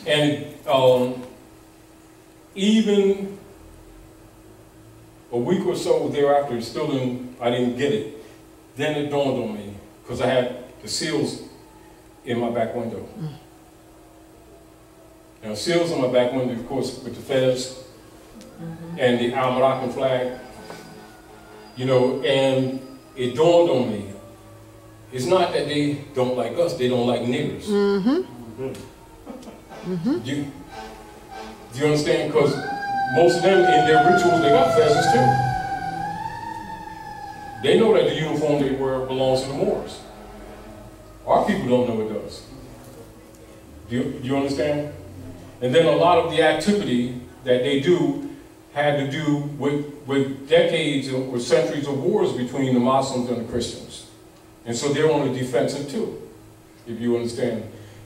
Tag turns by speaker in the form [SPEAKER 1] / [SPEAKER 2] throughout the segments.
[SPEAKER 1] And even a week or so thereafter, I didn't get it. Then it dawned on me, because I had the seals in my back window. Now, seals on my back window, of course, with the feathers and the Moroccan flag, you know, and it dawned on me. It's not that they don't like us, they don't like niggers. Do you understand? Because most of them, in their rituals, they got feathers too. They know that the uniform they wear belongs to the Moors. Our people don't know it does. Do you understand? And then a lot of the activity that they do had to do with decades or centuries of wars between the Muslims and the Christians. And so they're on the defensive too, if you understand.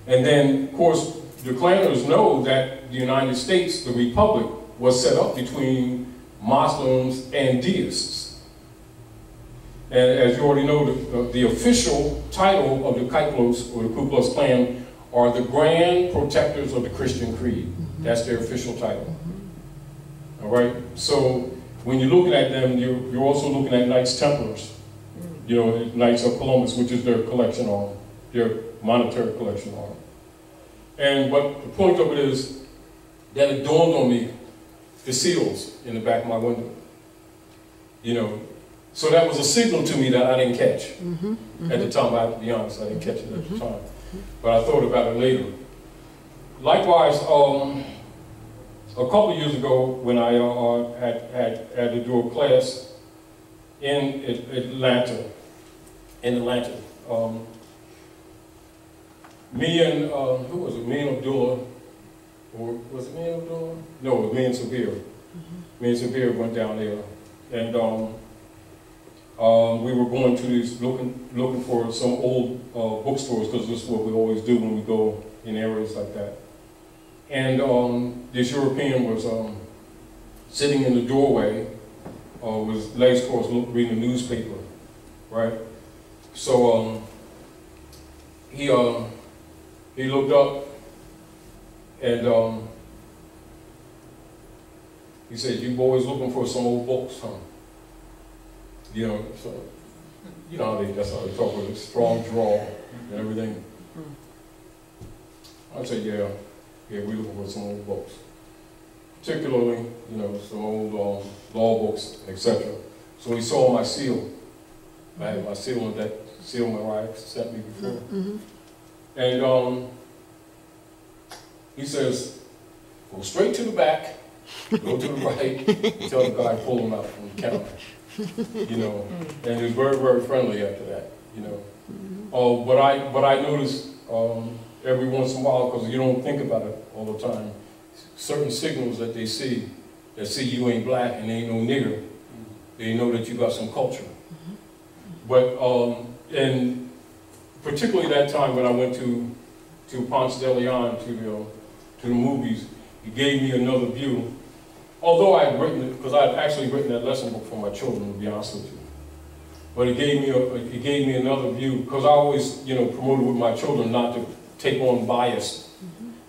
[SPEAKER 1] And then, of course, the claimers know that the United States, the Republic, was set up between Muslims and deists. And as you already know, the official title of the Kyklos, or the Ku Klux Klan, are the Grand Protectors of the Christian Creed. That's their official title. All right? So when you're looking at them, you're also looking at Knights Templars. You know, Knights of Columbus, which is their collection arm, their monetary collection arm. And what the point of it is that it dawned on me, the seals in the back of my window. You know, so that was a signal to me that I didn't catch at the time. I have to be honest, I didn't catch it at the time. But I thought about it later. Likewise, a couple of years ago, when I had to do a class in Atlanta, me and, who was it, me and Abdullah, or was it me and Abdullah? No, it was me and Sabir. Me and Sabir went down there, and we were going to these, looking for some old bookstores, because this is what we always do when we go in areas like that. And this European was sitting in the doorway, with his legs crossed, reading the newspaper, right? So he looked up, and he said, "You boys looking for some old books, huh?" You know, so you know that's how they talk with a strong drawl and everything. I said, "Yeah, we're looking for some old books, particularly, you know, some old law books, etc." So he saw my seal. I had my seal on that seal my wife sent me before. And he says, "Go straight to the back, go to the right, and tell the guy pull him out from the counter." You know, and he was very, very friendly after that, you know. But I noticed every once in a while, because you don't think about it all the time, certain signals that they see you ain't black and ain't no nigger, they know that you got some culture. But and particularly that time when I went to Ponce de Leon, to the movies, it gave me another view. Although I had written it, because I had actually written that lesson book for my children, to be honest with you. But it gave me another view, because I always, you know, promoted with my children not to take on biased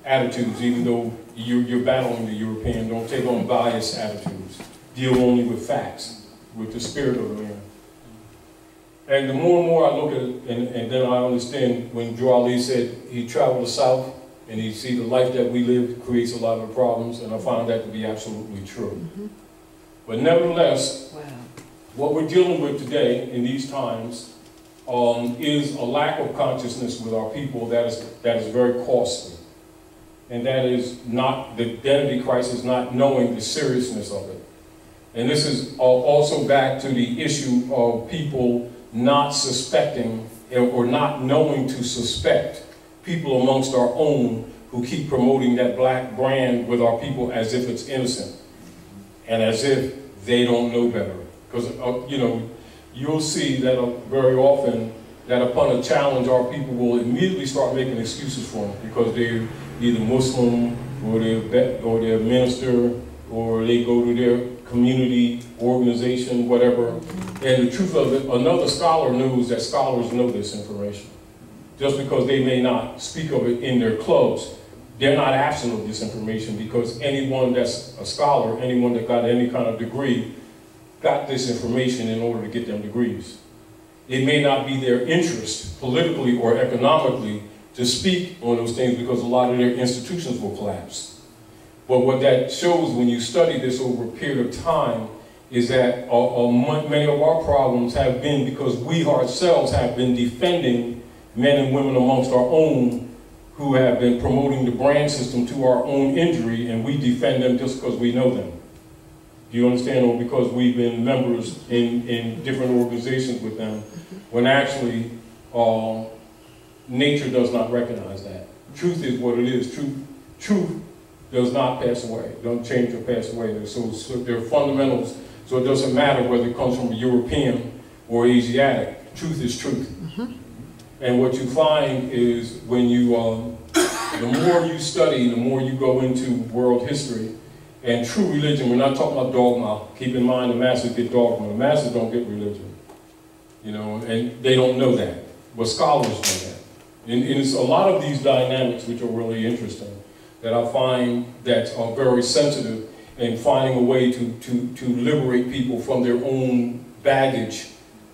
[SPEAKER 1] attitudes, even though you're battling the European. Don't take on biased attitudes. Deal only with facts, with the spirit of the man. And the more and more I look at it, and then I understand when Drew Ali said he traveled the South, and he see the life that we live creates a lot of problems, and I found that to be absolutely true. But nevertheless, what we're dealing with today in these times is a lack of consciousness with our people that is very costly. And that is not the identity crisis, not knowing the seriousness of it. And this is also back to the issue of people not suspecting or not knowing to suspect people amongst our own who keep promoting that black brand with our people as if it's innocent and as if they don't know better. Because, you know, you'll see that very often that upon a challenge, our people will immediately start making excuses for them because they're either Muslim or they're minister or they go to their community organization, whatever. And the truth of it, another scholar knows that scholars know this information. just because they may not speak of it in their clubs, they're not absent of this information, because anyone that's a scholar, anyone that got any kind of degree, got this information in order to get them degrees. It may not be their interest, politically or economically, to speak on those things because a lot of their institutions will collapse. But what that shows when you study this over a period of time is that many of our problems have been because we ourselves have been defending men and women amongst our own who have been promoting the brand system to our own injury, and we defend them just because we know them. Do you understand? Or because we've been members in different organizations with them, when actually nature does not recognize that. Truth is what it is. Truth does not pass away. Don't change or pass away. So there are fundamentals. So it doesn't matter whether it comes from a European or Asiatic. Truth is truth. And what you find is when you, the more you study, the more you go into world history and true religion. We're not talking about dogma. Keep in mind the masses get dogma. The masses don't get religion. You know, and they don't know that. But scholars know that. And it's a lot of these dynamics which are really interesting that I find that are very sensitive in finding a way to liberate people from their own baggage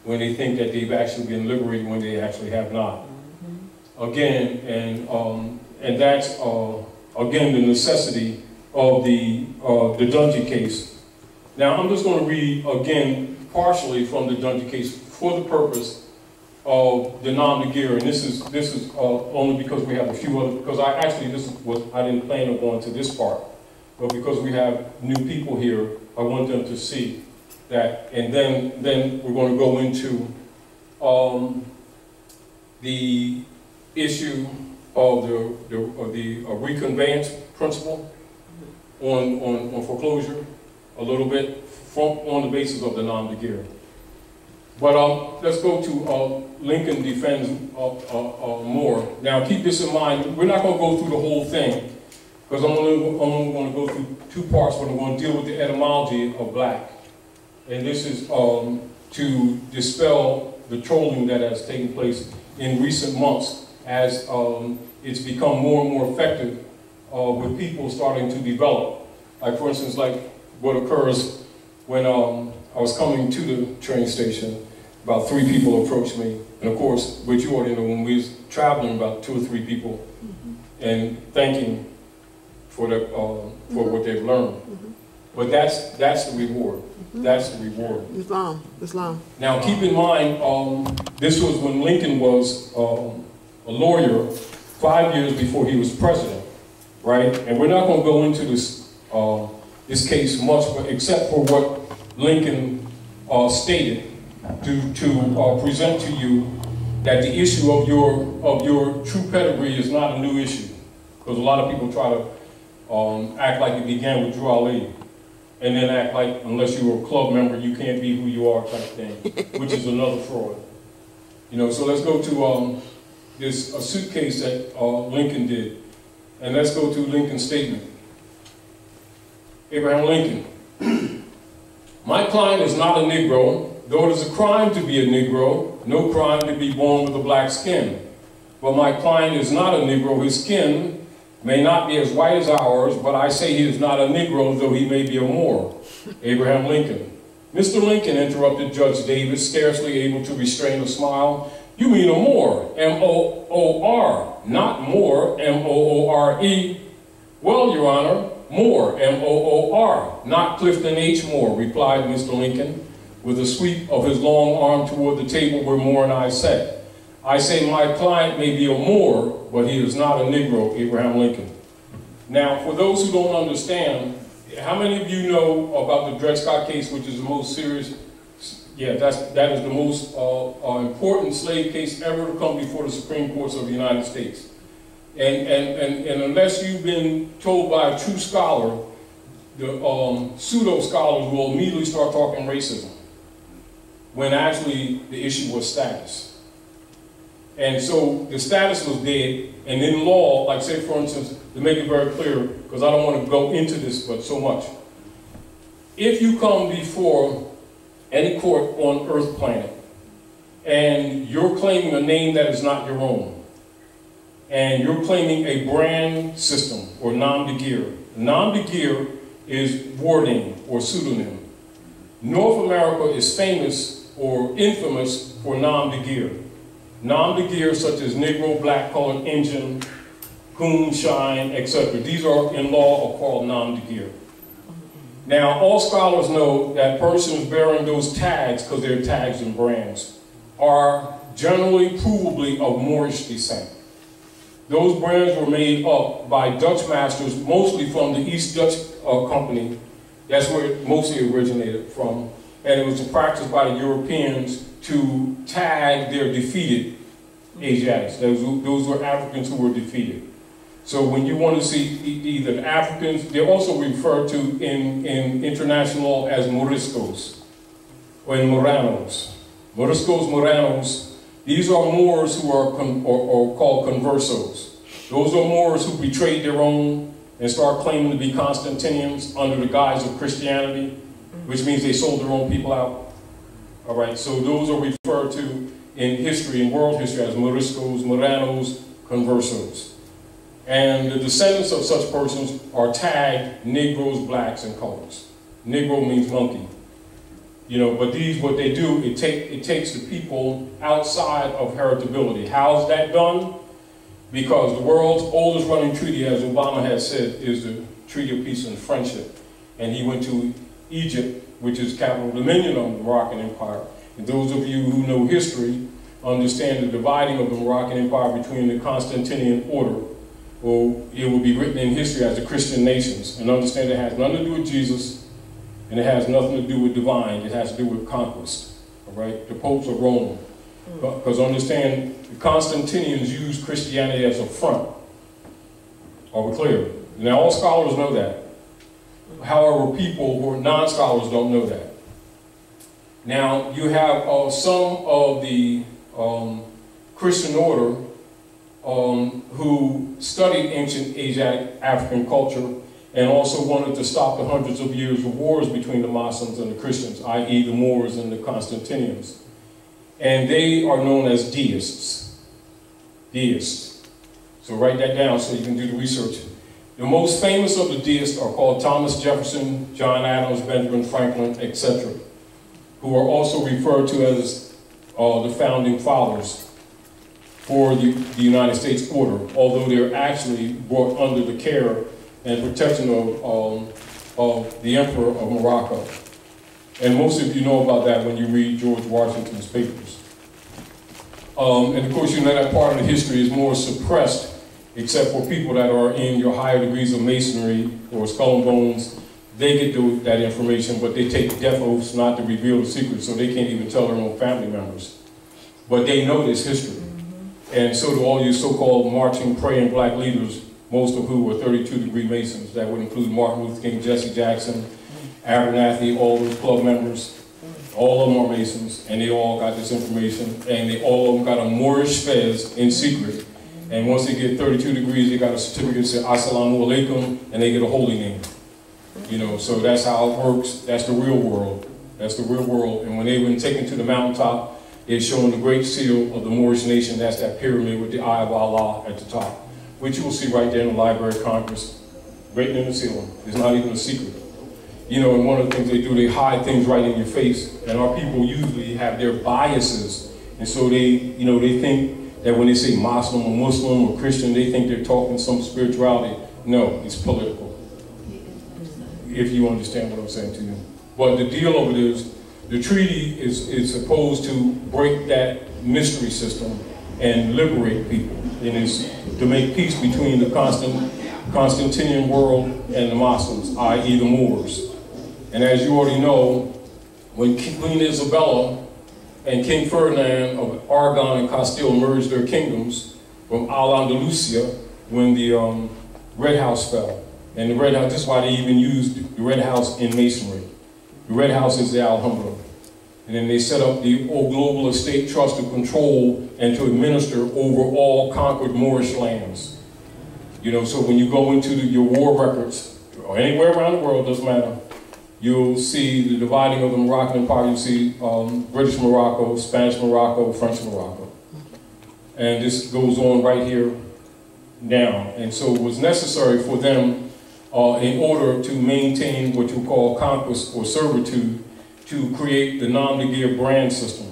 [SPEAKER 1] when they think that they've actually been liberated when they actually have not. Again, and that's again the necessity of the Dungy case. Now I'm just going to read again partially from the Dungy case for the purpose of the Nom De Guerre, and this is only because we have a few other, because I didn't plan on going to this part, but because we have new people here, I want them to see that, and then we're going to go into the issue of the reconveyance principle on foreclosure a little bit on the basis of the Nom De Guerre. But let's go to Lincoln defends Moore. Now keep this in mind, we're not going to go through the whole thing, because I'm only going to go through two parts, but I'm going to deal with the etymology of black. And this is to dispel the trolling that has taken place in recent months as it's become more and more effective with people starting to develop. Like for instance, like what occurs when I was coming to the train station, about 3 people approached me. And of course, which you already know, when we was traveling, about 2 or 3 people, and thanking for what they've learned. But that's the reward. That's the reward.
[SPEAKER 2] Islam.
[SPEAKER 1] Now keep in mind, this was when Lincoln was a lawyer 5 years before he was president, right? And we're not going to go into this case much, but except for what Lincoln stated to present to you that the issue of your true pedigree is not a new issue, because a lot of people try to act like it began with Drew Ali, and then act like unless you were a club member you can't be who you are type thing, which is another fraud. You know, so let's go to a suitcase that Lincoln did, and let's go to Lincoln's statement. Abraham Lincoln. My client is not a Negro, though it is a crime to be a Negro, no crime to be born with a black skin. But my client is not a Negro. His skin may not be as white as ours, but I say he is not a Negro, though he may be a Moor. Abraham Lincoln. Mr. Lincoln, interrupted Judge Davis, scarcely able to restrain a smile. You mean a Moor, M-O-O-R, not Moore, M-O-O-R-E. Well, Your Honor, Moore, M-O-O-R, not Clifton H. Moore, replied Mr. Lincoln, with a sweep of his long arm toward the table where Moore and I sat. I say my client may be a Moor, but he is not a Negro, Abraham Lincoln. Now, for those who don't understand, how many of you know about the Dred Scott case, which is the most serious? Yeah, that is the most important slave case ever to come before the Supreme Courts of the United States. And unless you've been told by a true scholar, the pseudo-scholars will immediately start talking racism, when actually the issue was status. And so the status was dead, and in law, like say for instance, to make it very clear, because I don't want to go into this but so much, if you come before any court on Earth planet, and you're claiming a name that is not your own, and you're claiming a brand system, or Nom De Guerre. Nom De Guerre is wording or pseudonym. North America is famous or infamous for Nom De Guerre. Nom De Guerre such as Negro, Black, Colored, Indian, Coon, Shine, etc. These are in law are called Nom De Guerre. Now, all scholars know that persons bearing those tags, because they're tags and brands, are generally provably of Moorish descent. Those brands were made up by Dutch masters, mostly from the East Dutch Company. That's where it mostly originated from. And it was a practice by the Europeans to tag their defeated Asiatics. Those were Africans who were defeated. So when you want to see either the Africans, they're also referred to in international law as Moriscos or in Moranos. Moriscos, Moranos, these are Moors who are called conversos. Those are Moors who betrayed their own and start claiming to be Constantinians under the guise of Christianity, which means they sold their own people out. All right, so those are referred to in history, in world history, as Moriscos, Moranos, conversos. And the descendants of such persons are tagged Negroes, Blacks, and colors. Negro means monkey. You know, but these, what they do, it takes the people outside of heritability. How's that done? Because the world's oldest running treaty, as Obama has said, is the Treaty of Peace and Friendship. And he went to Egypt, which is capital dominion of the Moroccan Empire. And those of you who know history understand the dividing of the Moroccan Empire between the Constantinian order, or it will be written in history as the Christian nations, and understand it has nothing to do with Jesus, and it has nothing to do with divine. It has to do with conquest, all right? The popes of Rome. Because understand, the Constantinians used Christianity as a front. Are we clear? Now, all scholars know that. However, people who are non-scholars don't know that. Now, you have some of the Christian order who studied ancient Asiatic African culture and also wanted to stop the hundreds of years of wars between the Muslims and the Christians, i.e. the Moors and the Constantinians. And they are known as deists. Deists. So write that down so you can do the research. The most famous of the deists are called Thomas Jefferson, John Adams, Benjamin Franklin, etc., who are also referred to as the founding fathers for the United States order, although they're actually brought under the care and protection of the Emperor of Morocco. And most of you know about that when you read George Washington's papers. And of course, you know that part of the history is more suppressed, except for people that are in your higher degrees of masonry or skull and bones. They get that information, but they take death oaths not to reveal the secret, so they can't even tell their own family members. But they know this history. And so do all you so-called marching, praying black leaders, most of who were 32-degree Masons. That would include Martin Luther King, Jesse Jackson, Abernathy, all those club members. All of them are Masons, and they all got this information, and they all of them got a Moorish fez in secret. And once they get 32 degrees, they got a certificate that says Assalamu Alaikum, and they get a holy name. You know, so that's how it works. That's the real world. That's the real world. And when they've been taken to the mountaintop, they're showing the great seal of the Moorish nation. That's that pyramid with the eye of Allah at the top, which you will see right there in the Library of Congress, written in the ceiling. It's not even a secret. You know, and one of the things they do, they hide things right in your face. And our people usually have their biases. And so they, you know, they think that when they say Muslim or Christian, they think they're talking some spirituality. No, it's political. If you understand what I'm saying to you. But the deal of it is, the treaty is supposed to break that mystery system and liberate people. And it's to make peace between the Constantinian world and the Muslims, i.e. the Moors. And as you already know, when Queen Isabella and King Ferdinand of Aragon and Castile merged their kingdoms from Al-Andalusia when the Red House fell. And the Red House, this is why they even used the Red House in Masonry. The Red House is the Alhambra. And then they set up the Global Estate Trust to control and to administer over all conquered Moorish lands. You know, so when you go into your war records, or anywhere around the world, doesn't matter, you'll see the dividing of the Moroccan Empire. You'll see British Morocco, Spanish Morocco, French Morocco. And this goes on right here now. And so it was necessary for them, in order to maintain what you call conquest or servitude, to create the Nom De Guerre brand system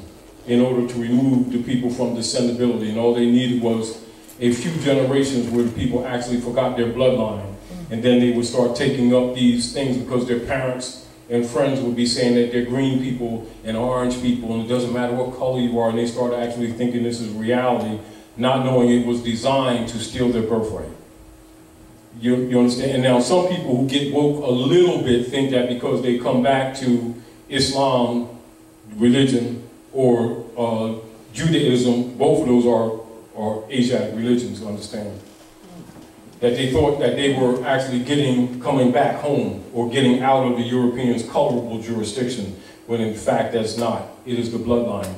[SPEAKER 1] in order to remove the people from descendability. And all they needed was a few generations where the people actually forgot their bloodline. And then they would start taking up these things because their parents and friends would be saying that they're green people and orange people, and it doesn't matter what color you are, and they start actually thinking this is reality, not knowing it was designed to steal their birthright. You understand? And now some people who get woke a little bit think that because they come back to Islam, religion, or Judaism, both of those are Asiatic religions, understand? That they thought that they were actually coming back home or getting out of the Europeans' colorable jurisdiction, when in fact that's not. It is the bloodline.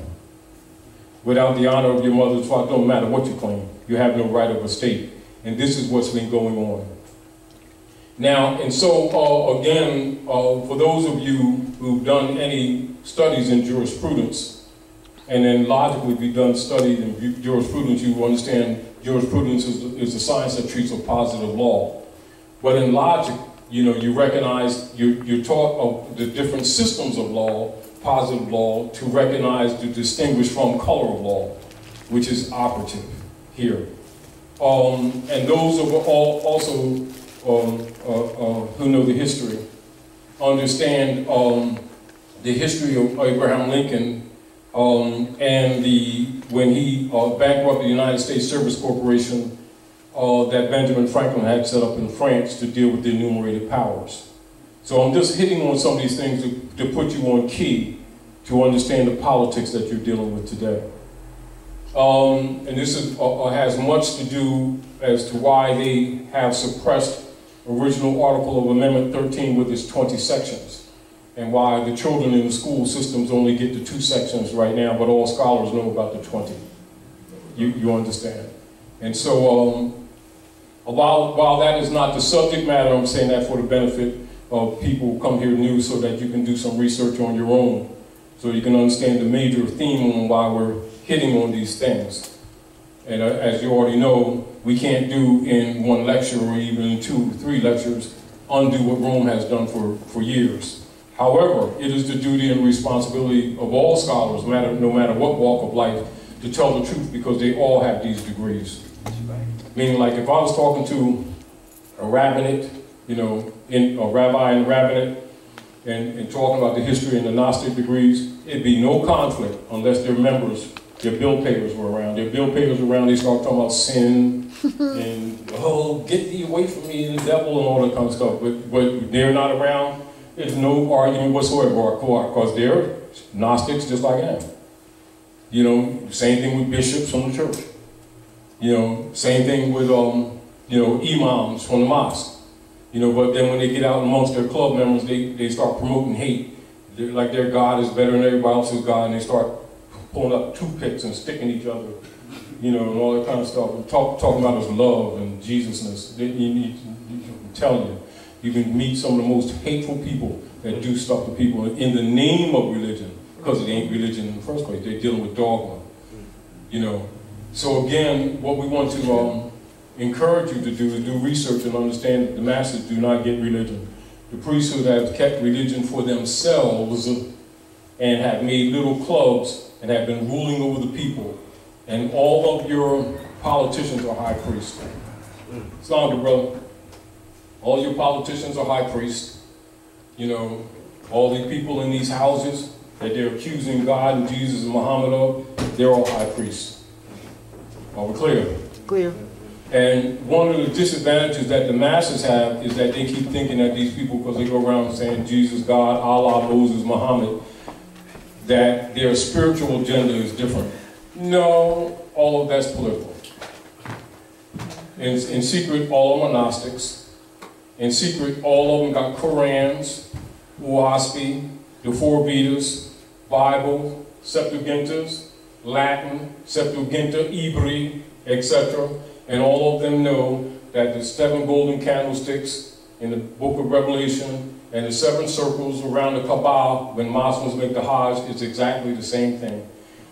[SPEAKER 1] Without the honor of your mother's father, don't matter what you claim, you have no right of estate. And this is what's been going on. Now, and so again, for those of you who've done any studies in jurisprudence, and then logically be done studied in jurisprudence, you understand jurisprudence is the science that treats of positive law. But in logic, you recognize, you're taught of the different systems of law, positive law, to recognize, to distinguish from color of law, which is operative here. And those of also who know the history understand the history of Abraham Lincoln and when he bankrupted the United States Service Corporation that Benjamin Franklin had set up in France to deal with the enumerated powers. So I'm just hitting on some of these things to put you on key to understand the politics that you're dealing with today. And this has much to do as to why they have suppressed original article of Amendment 13 with its 20 sections, and why the children in the school systems only get the 2 sections right now, but all scholars know about the 20. You understand? And so while that is not the subject matter, I'm saying that for the benefit of people who come here new, so that you can do some research on your own, so you can understand the major theme on why we're hitting on these things. And as you already know, we can't do in one lecture or even in 2 or 3 lectures undo what Rome has done for years. However, it is the duty and responsibility of all scholars, no matter what walk of life, to tell the truth, because they all have these degrees. Meaning, like, if I was talking to a rabbinate, a rabbi in the rabbinate, and talking about the history and the Gnostic degrees, it'd be no conflict unless their members, their bill payers were around. Their bill payers were around, they start talking about sin and, oh, get thee away from me, and the devil and all that kind of stuff. But they're not around, there's no argument whatsoever, because they're Gnostics just like I am. Same thing with bishops from the church. Same thing with, imams from the mosque. But then when they get out amongst their club members, they start promoting hate. Like their God is better than everybody else's God, and they start pulling up toothpicks and sticking each other, and all that kind of stuff. And talking about his love and Jesusness. I'm telling you, you can meet some of the most hateful people that do stuff to people in the name of religion, because it ain't religion in the first place. They're dealing with dogma, So again, what we want to encourage you to do is do research and understand that the masses do not get religion. The priesthood have kept religion for themselves and have made little clubs and have been ruling over the people. And all of your politicians are high priests. Islam, brother. All your politicians are high priests. All the people in these houses that they're accusing God and Jesus and Muhammad of, they're all high priests. Are we clear?
[SPEAKER 2] Clear.
[SPEAKER 1] And one of the disadvantages that the masses have is that they keep thinking that these people, because they go around saying Jesus, God, Allah, Moses, Muhammad, that their spiritual agenda is different. No, all of that's political. In secret, all of them are Gnostics. In secret, all of them got Qurans, Uaspi, the 4 Vedas, Bible, Septuagintas, Latin, Septuaginta, Hebrew, etc. And all of them know that the 7 golden candlesticks in the book of Revelation and the 7 circles around the Kaaba when Muslims make the Hajj is exactly the same thing.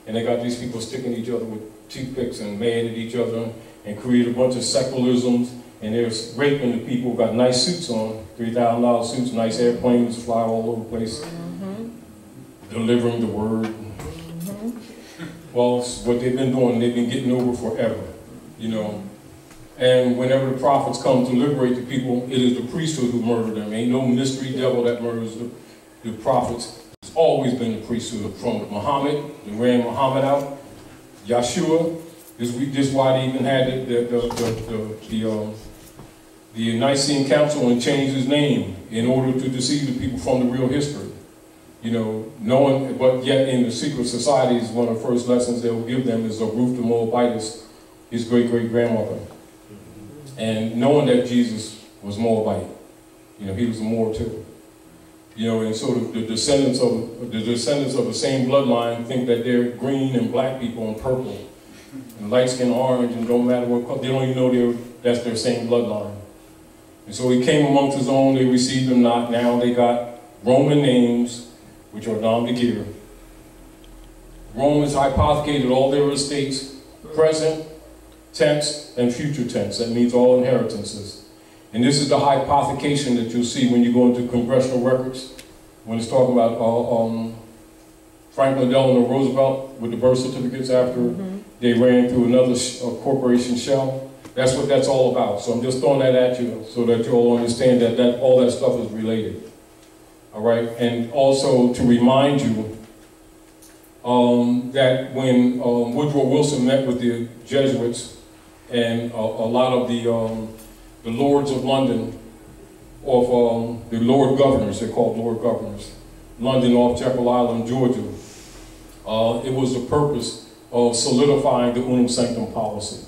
[SPEAKER 1] And they got these people sticking each other with toothpicks and mad at each other and create a bunch of secularisms, and they're raping the people, got nice suits on, $3,000 suits, nice airplanes, fly all over the place, delivering the word. Well, it's what they've been doing, they've been getting over forever, you know. And whenever the prophets come to liberate the people, it is the priesthood who murder them. Ain't no mystery devil that murders the prophets. It's always been the priesthood. From Muhammad, they ran Muhammad out. Yeshua, this is why they even had the Nicene Council and changed his name in order to deceive the people from the real history. You know, knowing, but yet in the secret societies, one of the first lessons they will give them is Ruth the Moabitess, his great-great-grandmother. And knowing that Jesus was Moabite, you know, he was a Moor too. You know, and so the descendants of the same bloodline think that they're green and black people and purple, and light skin orange, and don't matter what color, they don't even know that's their same bloodline. And so he came amongst his own, they received him not. Now they got Roman names, which are Nom De Guerre. Rome has hypothecated all their estates, present tense and future tense. That means all inheritances. And this is the hypothecation that you'll see when you go into congressional records, when it's talking about Franklin Delano Roosevelt with the birth certificates after they ran through another corporation shell. That's what that's all about. So I'm just throwing that at you so that you all understand that all that stuff is related. All right, and also to remind you that when Woodrow Wilson met with the Jesuits and a lot of the lords of London, of the Lord Governors, they're called Lord Governors, London off Jekyll Island, Georgia, it was the purpose of solidifying the unum sanctum policy.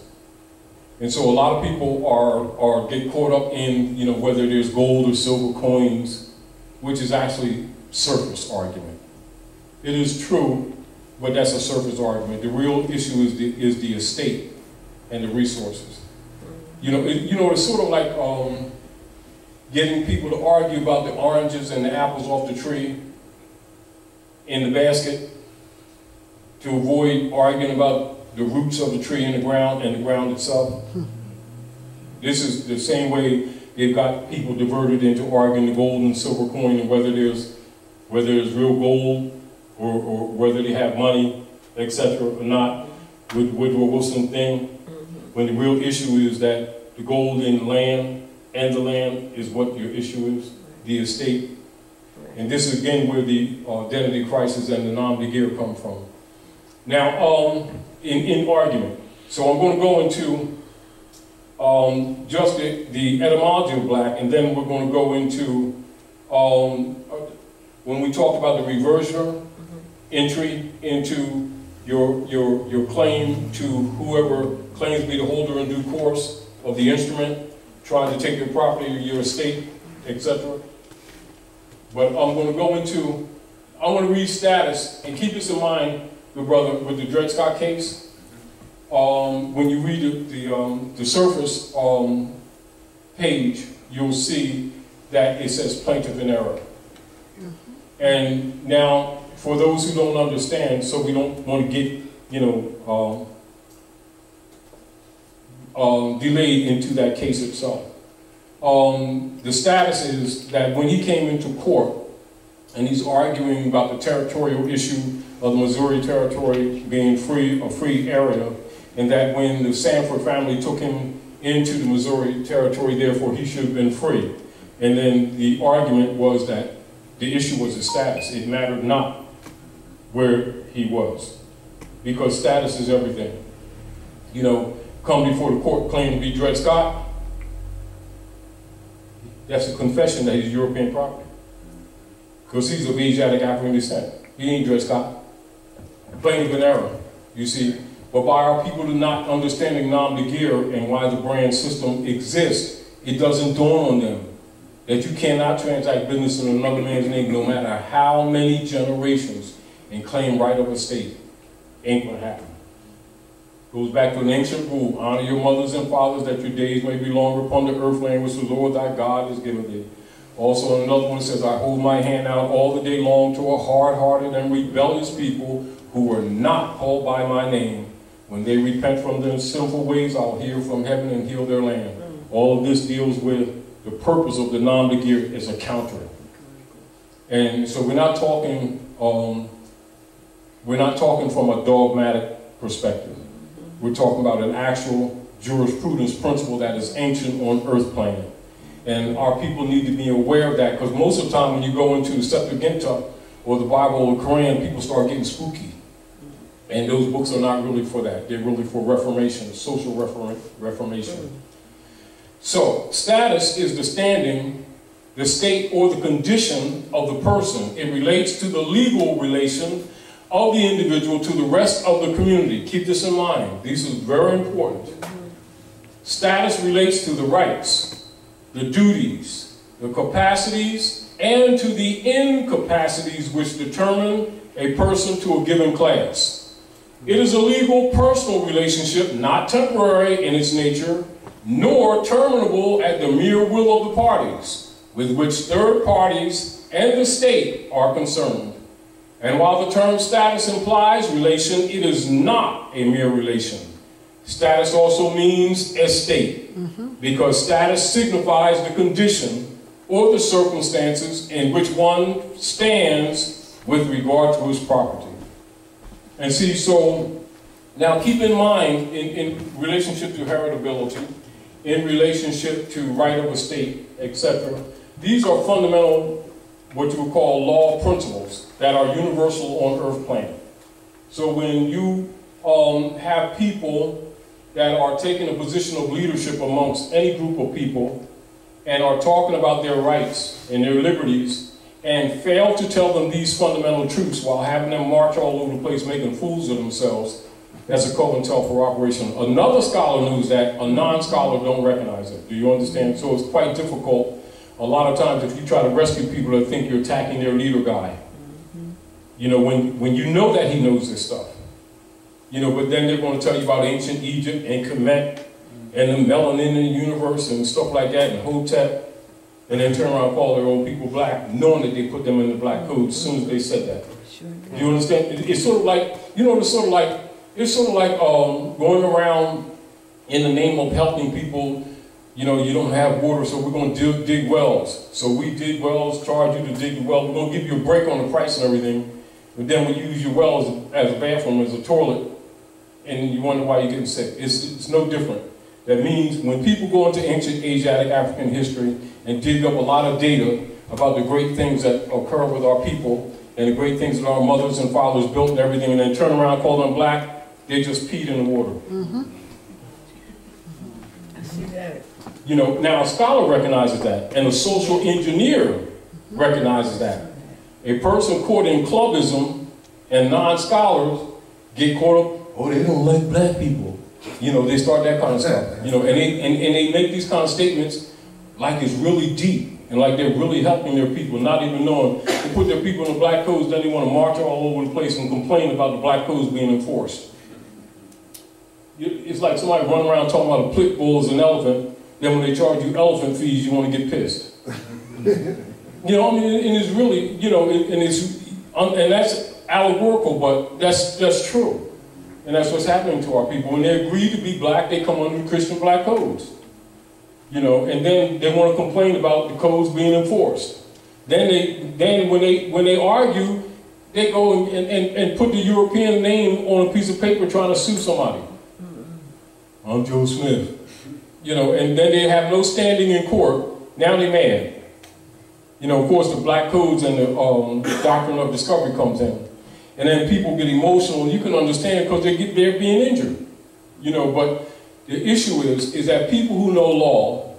[SPEAKER 1] And so a lot of people get caught up in, you know, whether there's gold or silver coins, which is actually surface argument. It is true, but that's a surface argument. The real issue is the estate and the resources. You know, it's sort of like getting people to argue about the oranges and the apples off the tree in the basket to avoid arguing about the roots of the tree in the ground and the ground itself. This is the same way they've got people diverted into arguing the gold and silver coin and whether there's real gold or whether they have money, etc. or not, with Woodrow Wilson thing, when the real issue is that the gold in land and the land is what your issue is, the estate. And this is again where the identity crisis and the Nom De Guerre come from. Now, in argument, so I'm going to go into just the etymology of black, and then we're going to go into, when we talked about the reversioner, entry into your claim to whoever claims to be the holder in due course of the instrument, trying to take your property or your estate, etc. But I'm going to go into, I want to read status, and keep this in mind, good brother, with the Dred Scott case. When you read the surface page, you'll see that it says plaintiff in error. And now, for those who don't understand, so we don't want to get, you know, delayed into that case itself. The status is that when he came into court, and he's arguing about the territorial issue of the Missouri Territory being a free area, and that when the Sanford family took him into the Missouri Territory, therefore he should have been free. And then the argument was that the issue was his status. It mattered not where he was, because status is everything. You know, come before the court, claim to be Dred Scott, that's a confession that he's European property, because he's of Asiatic African descent. He ain't Dred Scott. Plaintiff in error, you see. But by our people not understanding Nom De Guerre and why the brand system exists, it doesn't dawn on them that you cannot transact business in another man's name no matter how many generations and claim right of estate. Ain't gonna happen. Goes back to an ancient rule, honor your mothers and fathers that your days may be longer upon the earth land which the Lord thy God has given thee. Also another one says, I hold my hand out all the day long to a hard-hearted and rebellious people who were not called by my name When they repent from their sinful ways, I'll hear from heaven and heal their land. All of this deals with the purpose of the Nom De Guerre as a counter. And so we're not talking from a dogmatic perspective. We're talking about an actual jurisprudence principle that is ancient on earth plane. And our people need to be aware of that, because most of the time when you go into the Septuaginta or the Bible or the Quran, people start getting spooky. And those books are not really for that. They're really for reformation, social reformation. So, status is the standing, the state, or the condition of the person. It relates to the legal relation of the individual to the rest of the community. Keep this in mind. This is very important. Status relates to the rights, the duties, the capacities, and to the incapacities which determine a person to a given class. It is a legal personal relationship, not temporary in its nature, nor terminable at the mere will of the parties, with which third parties and the state are concerned. And while the term status implies relation, it is not a mere relation. Status also means estate, because status signifies the condition or the circumstances in which one stands with regard to his property. And see, so now keep in mind, in relationship to heritability, in relationship to right of estate, etc., these are fundamental, what you would call law principles that are universal on earth plane. So when you have people that are taking a position of leadership amongst any group of people and are talking about their rights and their liberties and fail to tell them these fundamental truths while having them march all over the place making fools of themselves, that's a COINTELPRO operation. Another scholar knows that, a non-scholar don't recognize it. Do you understand? So it's quite difficult a lot of times if you try to rescue people that think you're attacking their leader guy. You know, when you know that he knows this stuff. You know, but then they're going to tell you about ancient Egypt and Kemet and the melanin in the universe and stuff like that, and Hotep, and then turn around and call their own people black, knowing that they put them in the black code as soon as they said that. Do you understand? It's sort of like, you know, it's sort of like going around in the name of helping people. You know, you don't have water, so we're going to dig wells. So we dig wells, charge you to dig the well. We're going to give you a break on the price and everything. But then we use your well as a bathroom, as a toilet, and you wonder why you're getting sick. It's no different. That means when people go into ancient Asiatic African history and dig up a lot of data about the great things that occur with our people and the great things that our mothers and fathers built and everything, and then turn around and call them black, they just peed in the water.
[SPEAKER 2] I see that.
[SPEAKER 1] You know, now a scholar recognizes that, and a social engineer recognizes that. A person caught in clubism and non-scholars get caught up, oh, they don't like black people. You know, they start that kind of stuff. You know, and they make these kind of statements like it's really deep and like they're really helping their people, not even knowing. They put their people in the black codes, then they want to march all over the place and complain about the black codes being enforced. It's like somebody running around talking about a pit bull is an elephant, then when they charge you elephant fees, you want to get pissed. You know, I mean, and it's really, you know, and that's allegorical, but that's true. And that's what's happening to our people. When they agree to be black, they come under Christian black codes. You know, and then they want to complain about the codes being enforced. Then when they argue, they go and put the European name on a piece of paper trying to sue somebody. I'm Joe Smith. You know, and then they have no standing in court. Now they're mad. You know, of course, the black codes and the doctrine of discovery comes in. And then people get emotional. You can understand because they're being injured. You know, but the issue is that people who know law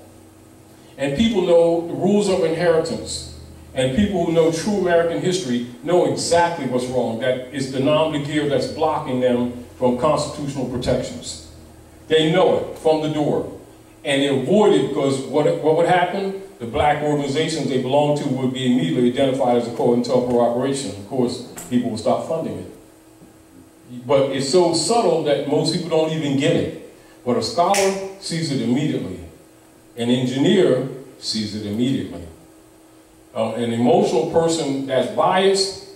[SPEAKER 1] and people know the rules of inheritance and people who know true American history know exactly what's wrong. That it's the Nom De Guerre that's blocking them from constitutional protections. They know it from the door. And they avoid it because what would happen? The black organizations they belong to would be immediately identified as a COINTELPRO operation. Of course, people will stop funding it. But it's so subtle that most people don't even get it. But a scholar sees it immediately. An engineer sees it immediately. An emotional person that's biased,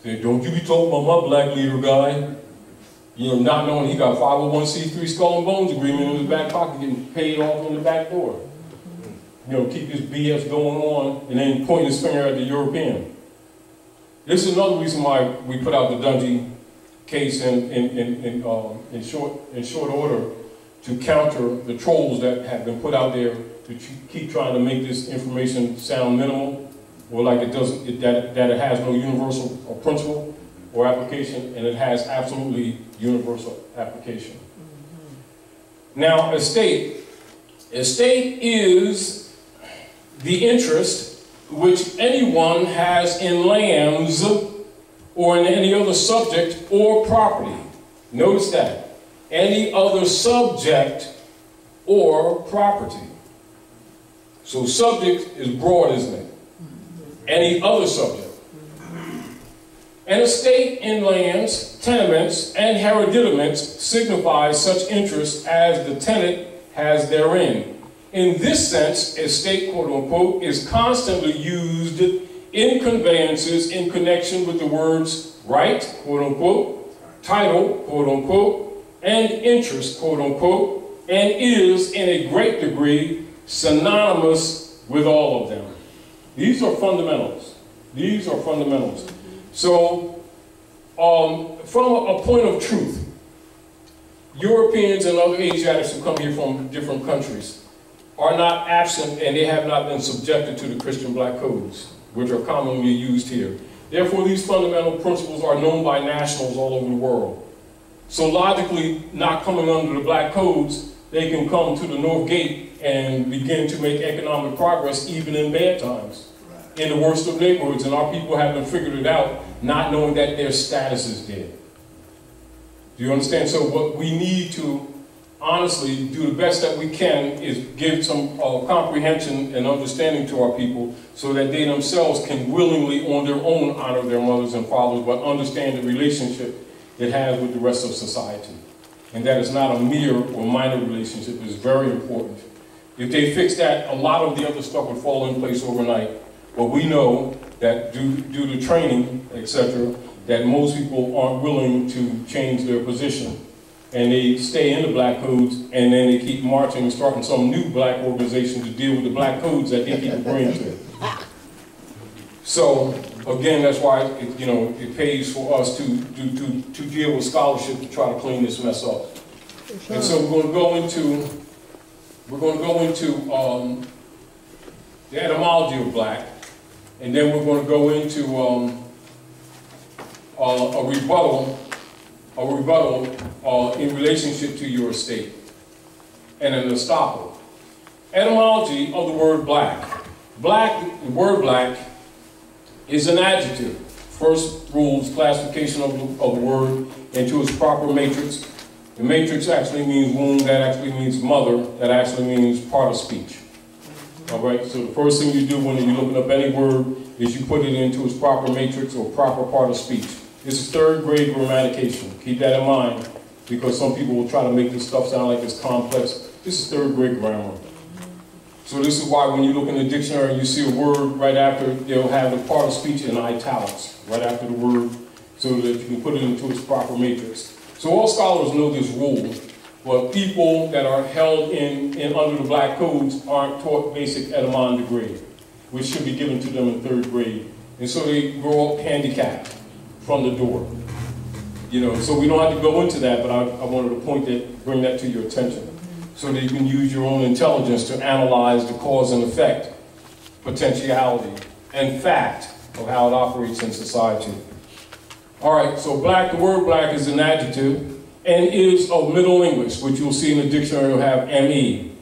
[SPEAKER 1] say, don't you be talking about my black leader guy. You know, not knowing he got 501c3 skull and bones agreement in his back pocket, getting paid off in the back door. You know, keep this BS going on and then pointing his finger at the European. This is another reason why we put out the Dungy case in short order, to counter the trolls that have been put out there to keep trying to make this information sound minimal, or like it doesn't, that it has no universal or principle or application, and it has absolutely universal application. Now, estate is the interest which anyone has in lands or in any other subject or property. Notice that. Any other subject or property. So subject is broad, isn't it? Any other subject. An estate in lands, tenements, and hereditaments signifies such interest as the tenant has therein. In this sense, estate, quote unquote, is constantly used in conveyances in connection with the words right, quote unquote, title, quote unquote, and interest, quote unquote, and is in a great degree synonymous with all of them. These are fundamentals. These are fundamentals. So, from a point of truth, Europeans and other Asiatics who come here from different countries are not absent, and they have not been subjected to the Christian black codes, which are commonly used here. Therefore, these fundamental principles are known by nationals all over the world. So logically, not coming under the black codes, they can come to the North Gate and begin to make economic progress even in bad times, in the worst of neighborhoods, and our people haven't figured it out, not knowing that their status is dead. Do you understand? So what we need to honestly do the best that we can is give some comprehension and understanding to our people so that they themselves can willingly on their own honor their mothers and fathers, but understand the relationship it has with the rest of society. And that is not a mere or minor relationship, it is very important. If they fix that, a lot of the other stuff would fall in place overnight. But we know that due to training, etc., that most people aren't willing to change their position. And they stay in the black codes, and then they keep marching and starting some new black organization to deal with the black codes that they keep agreeing to. So, again, that's why it pays for us to deal with scholarship to try to clean this mess up. And so we're going to go into the etymology of black, and then we're going to go into a rebuttal in relationship to your estate, and an estoppel. Etymology of the word black. The word black is an adjective. First rules classification of the word into its proper matrix. The matrix actually means womb, that actually means mother, that actually means part of speech. All right, so the first thing you do when you're looking up any word is you put it into its proper matrix or proper part of speech. This is third grade grammatication. Keep that in mind, because some people will try to make this stuff sound like it's complex. This is third grade grammar. So this is why when you look in the dictionary and you see a word right after, they'll have the part of speech in italics right after the word so that you can put it into its proper matrix. So all scholars know this rule, but people that are held in under the black codes aren't taught basic Nom De Guerre, which should be given to them in third grade. And so they grow up handicapped from the door. So we don't have to go into that, but I wanted to bring that to your attention, so that you can use your own intelligence to analyze the cause and effect, potentiality, and fact of how it operates in society. All right, so black, the word black is an adjective and is of Middle English, which you'll see in the dictionary will have ME.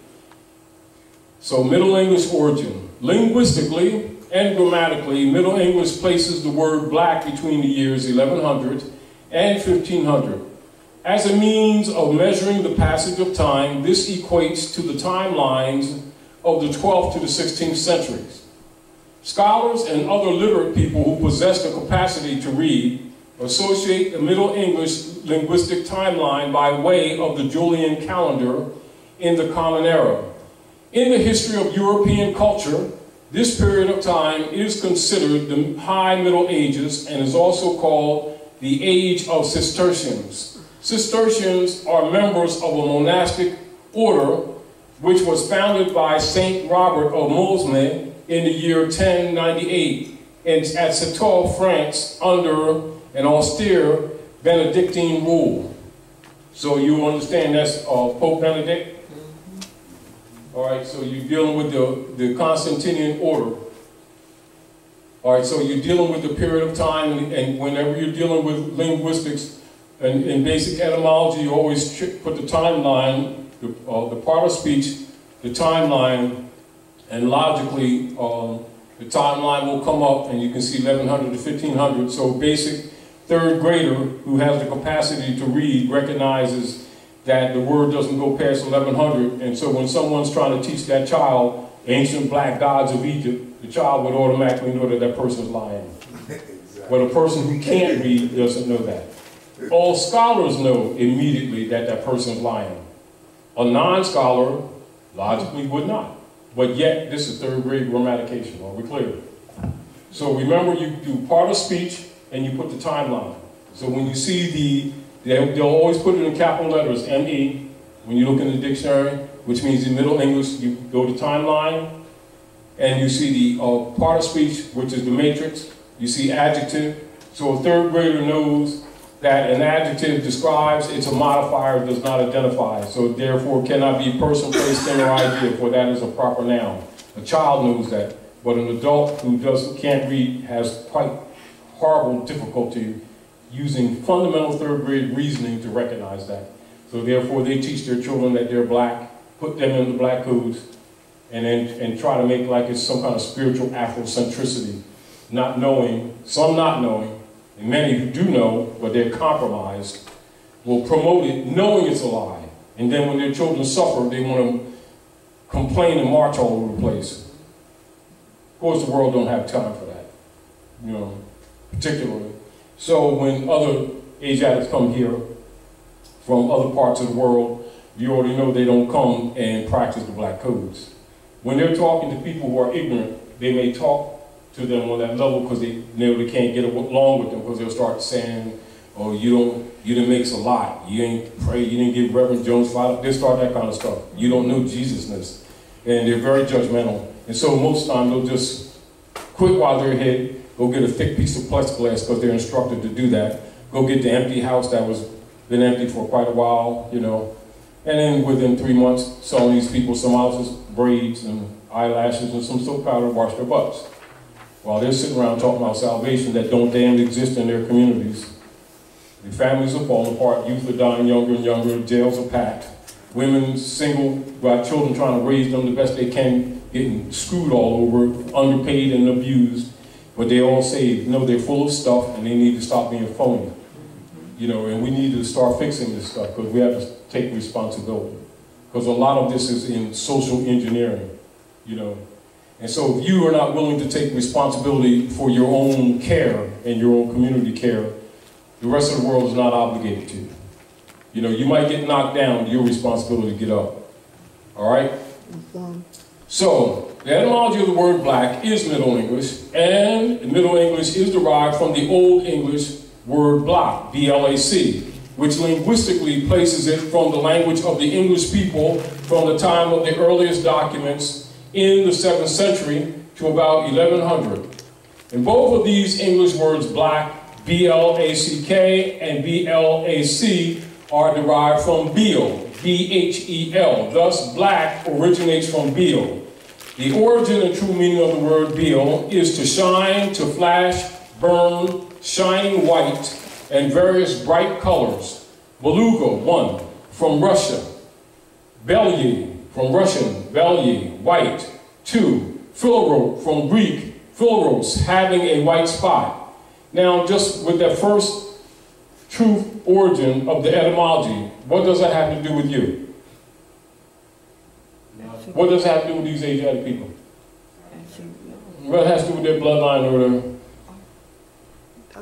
[SPEAKER 1] So Middle English origin. Linguistically and grammatically, Middle English places the word black between the years 1100 and 1500. As a means of measuring the passage of time, this equates to the timelines of the 12th to the 16th centuries. Scholars and other literate people who possess the capacity to read associate the Middle English linguistic timeline by way of the Julian calendar in the Common Era. In the history of European culture, this period of time is considered the High Middle Ages and is also called the Age of Cistercians. Cistercians are members of a monastic order which was founded by Saint Robert of Moesme in the year 1098 at Citeaux, France, under an austere Benedictine rule. So you understand that's Pope Benedict? All right, so you're dealing with the Constantinian order. All right, so you're dealing with the period of time, and whenever you're dealing with linguistics and in basic etymology, you always put the timeline, the part of speech, the timeline, and logically, the timeline will come up, and you can see 1100 to 1500. So basic third grader who has the capacity to read recognizes that the word doesn't go past 1100, and so when someone's trying to teach that child ancient black gods of Egypt, the child would automatically know that that person's lying. Exactly. But a person who can't read doesn't know that. All scholars know immediately that that person's lying. A non-scholar logically would not. But yet, this is third grade grammatication. Are we clear? So remember, you do part of speech and you put the timeline. So when you see they'll always put it in capital letters, M-E, when you look in the dictionary, which means in Middle English, you go to timeline, and you see the part of speech, which is the matrix. You see adjective. So a third grader knows that an adjective describes, it's a modifier, does not identify. So therefore cannot be person, place, thing, or idea, for that is a proper noun. A child knows that, but an adult who can't read has quite horrible difficulty using fundamental third grade reasoning to recognize that. So therefore they teach their children that they're black, put them in the black codes, and try to make like it's some kind of spiritual Afrocentricity, not knowing, some not knowing, and many who do know, but they're compromised, will promote it knowing it's a lie. And then when their children suffer, they want to complain and march all over the place. Of course, the world don't have time for that, you know, particularly. So when other Asiatics come here from other parts of the world, you already know they don't come and practice the black codes. When they're talking to people who are ignorant, they may talk to them on that level because they know they can't get along with them, because they'll start saying, oh, you didn't make a lot, you ain't pray, you didn't give Reverend Jones $5. They start that kind of stuff. You don't know Jesusness. And they're very judgmental. And so most of the time they'll just quit while they're ahead, go get a thick piece of plexiglass because they're instructed to do that. Go get the empty house that was been empty for quite a while, you know. And then within 3 months, some of these people, some houses, braids and eyelashes and some soap powder wash their butts. While they're sitting around talking about salvation that don't damn exist in their communities. The families are falling apart, youth are dying younger and younger, jails are packed. Women single, got children trying to raise them the best they can, getting screwed all over, underpaid and abused. But they all say, no, they're full of stuff and they need to stop being phony. You know, and we need to start fixing this stuff because we have to take responsibility. Because a lot of this is in social engineering, you know. And so if you are not willing to take responsibility for your own care and your own community care, the rest of the world is not obligated to. You know, you might get knocked down, your responsibility to get up. All right? So, the etymology of the word black is Middle English, and Middle English is derived from the Old English word black, B-L-A-C, which linguistically places it from the language of the English people from the time of the earliest documents in the 7th century to about 1100. And both of these English words, black, B-L-A-C-K, and B-L-A-C, are derived from Beal, B-H-E-L. Thus, black originates from Beal. The origin and true meaning of the word Beal is to shine, to flash, burn, shining white, and various bright colors. Beluga, 1, from Russia. Bellier, from Russian, Bellier, white. 2, Philorote, from Greek, Philoros, having a white spot. Now, just with that first true origin of the etymology, what does that have to do with you? What does that have to do with these Asiatic people? What has to do with their bloodline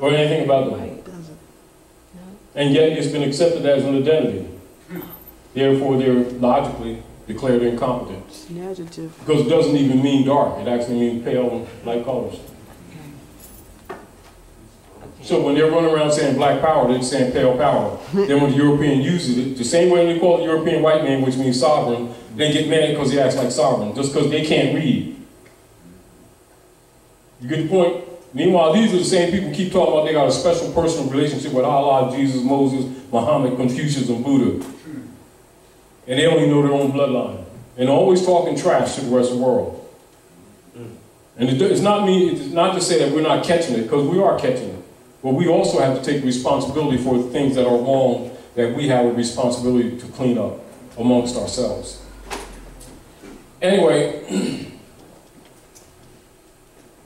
[SPEAKER 1] or anything about them? And yet it's been accepted as an identity. Therefore, they're logically declared incompetent. It's an adjective. Because it doesn't even mean dark. It actually means pale and light colors. So when they're running around saying black power, they're saying pale power. Then when the European uses it, the same way they call it European white man, which means sovereign, they get mad because he acts like sovereign, just because they can't read. You get the point? Meanwhile, these are the same people who keep talking about they got a special personal relationship with Allah, Jesus, Moses, Muhammad, Confucius, and Buddha. And they only know their own bloodline. And always talking trash to the rest of the world. And it's not to say that we're not catching it, because we are catching it. But we also have to take responsibility for the things that are wrong, that we have a responsibility to clean up amongst ourselves. Anyway,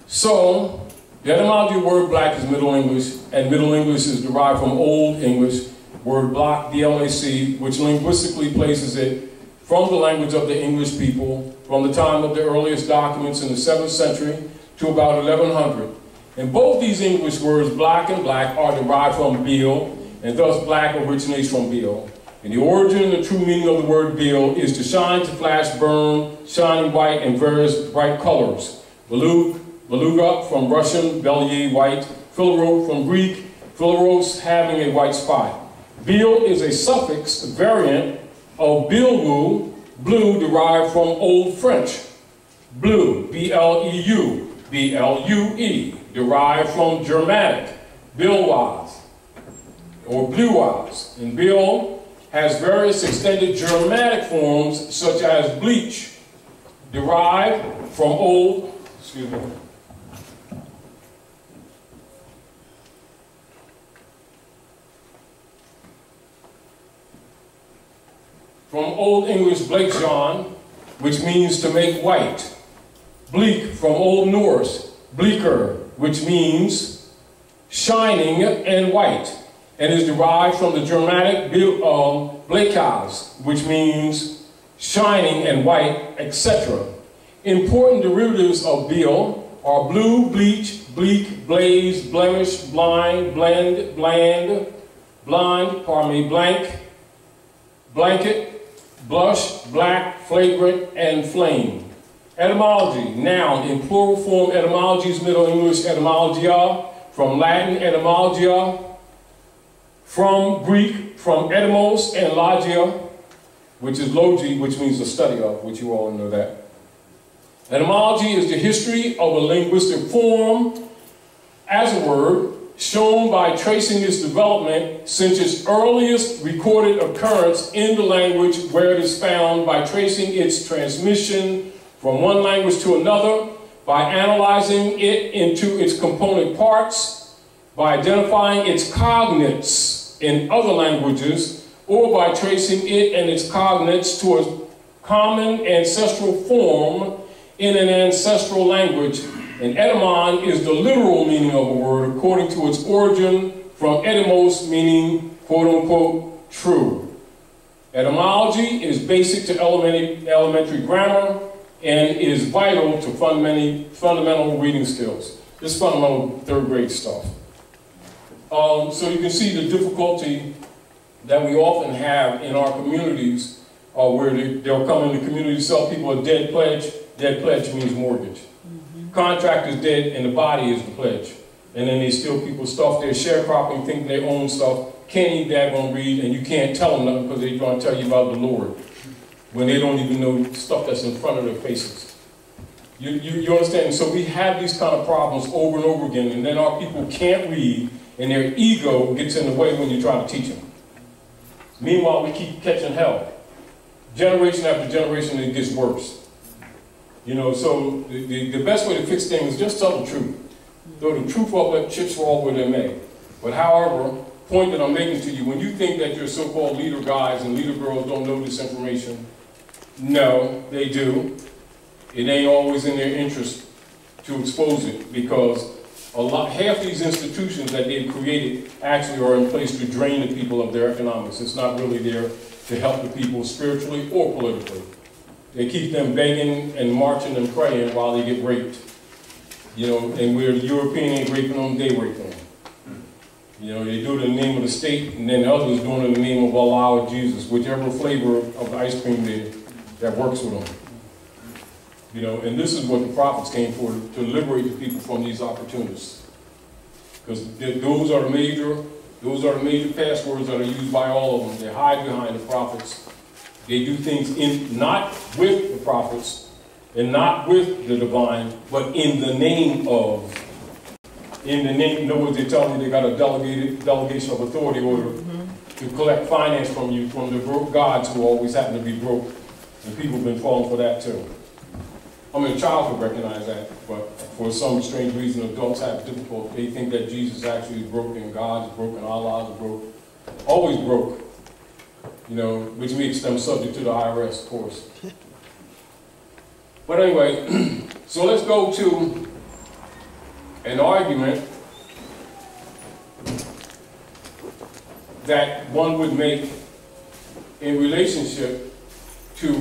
[SPEAKER 1] so the etymology of the word black is Middle English, and Middle English is derived from Old English, word block, B-L-A-C, which linguistically places it from the language of the English people from the time of the earliest documents in the 7th century to about 1100. And both these English words, black and black, are derived from Beal, and thus black originates from Beal. And the origin and the true meaning of the word Beal is to shine, to flash, burn, shining white, and various bright colors. Beluga from Russian, Belier, white. Philero from Greek, phileros, having a white spot. Beal is a suffix variant of bilou, blue, derived from Old French. Bleu, B-L-E-U, B-L-U-E, derived from Germanic, bilwaz, or bluewaz. And bil has various extended Germanic forms, such as bleach, derived from Old English bleikjan, which means to make white. Bleak from Old Norse, bleaker, which means shining and white, and is derived from the Germanic bleikaz, which means shining and white, etc. Important derivatives of Beal are blue, bleach, bleak, blaze, blemish, blind, blend, bland, blind, blank, blanket, blush, black, flagrant, and flame. Etymology, noun, in plural form, etymologies, Middle English, etymologia, from Latin, etymologia, from Greek, from etymos and logia, which is logi, which means the study of, which you all know that. Etymology is the history of a linguistic form as a word, shown by tracing its development since its earliest recorded occurrence in the language where it is found, by tracing its transmission from one language to another, by analyzing it into its component parts, by identifying its cognates in other languages, or by tracing it and its cognates to a common ancestral form in an ancestral language. And etymon is the literal meaning of a word according to its origin from etymos, meaning quote-unquote true. Etymology is basic to elementary grammar and is vital to fundamental reading skills. This is fundamental third grade stuff. So you can see the difficulty that we often have in our communities where they'll come in the community, sell people a dead pledge. Dead pledge means mortgage. Contract is dead and the body is the pledge. And then they steal people's stuff, they're sharecropping, think they own stuff, can't even daggone read, and you can't tell them nothing because they're going to tell you about the Lord when they don't even know stuff that's in front of their faces. You understand? So we have these kind of problems over and over again, and then our people can't read, and their ego gets in the way when you try to teach them. Meanwhile, we keep catching hell. Generation after generation, it gets worse. You know, so the best way to fix things is just tell the truth. Though the truth will let chips fall where they may. But however, point that I'm making to you, when you think that your so-called leader guys and leader girls don't know this information, no, they do. It ain't always in their interest to expose it, because half these institutions that they've created actually are in place to drain the people of their economics. It's not really there to help the people spiritually or politically. They keep them begging and marching and praying while they get raped. You know, and where the European ain't raping them, they rape them. You know, they do it in the name of the state, and then others doing it in the name of Allah or Jesus, whichever flavor of the ice cream that works with them. You know, and this is what the prophets came for, to liberate the people from these opportunists. because those are the major passwords that are used by all of them. They hide behind the prophets. They do things not with the prophets and not with the divine, but in the name of. In other words, they tell you they got a delegation of authority order to collect finance from you, from the broke gods who always happen to be broke. And people have been falling for that too. I mean, a child could recognize that, but for some strange reason, adults have difficulty. They think that Jesus actually is broken, God is broken, Allah is broke, always broke. You know, which makes them subject to the IRS, of course. But anyway, so let's go to an argument that one would make in relationship to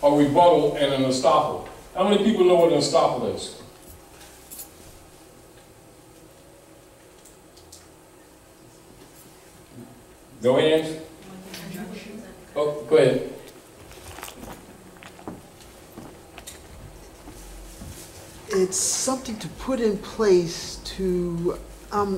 [SPEAKER 1] a rebuttal and an estoppel. How many people know what an estoppel is? No hands? Oh, go ahead.
[SPEAKER 2] It's something to put in place to, I'm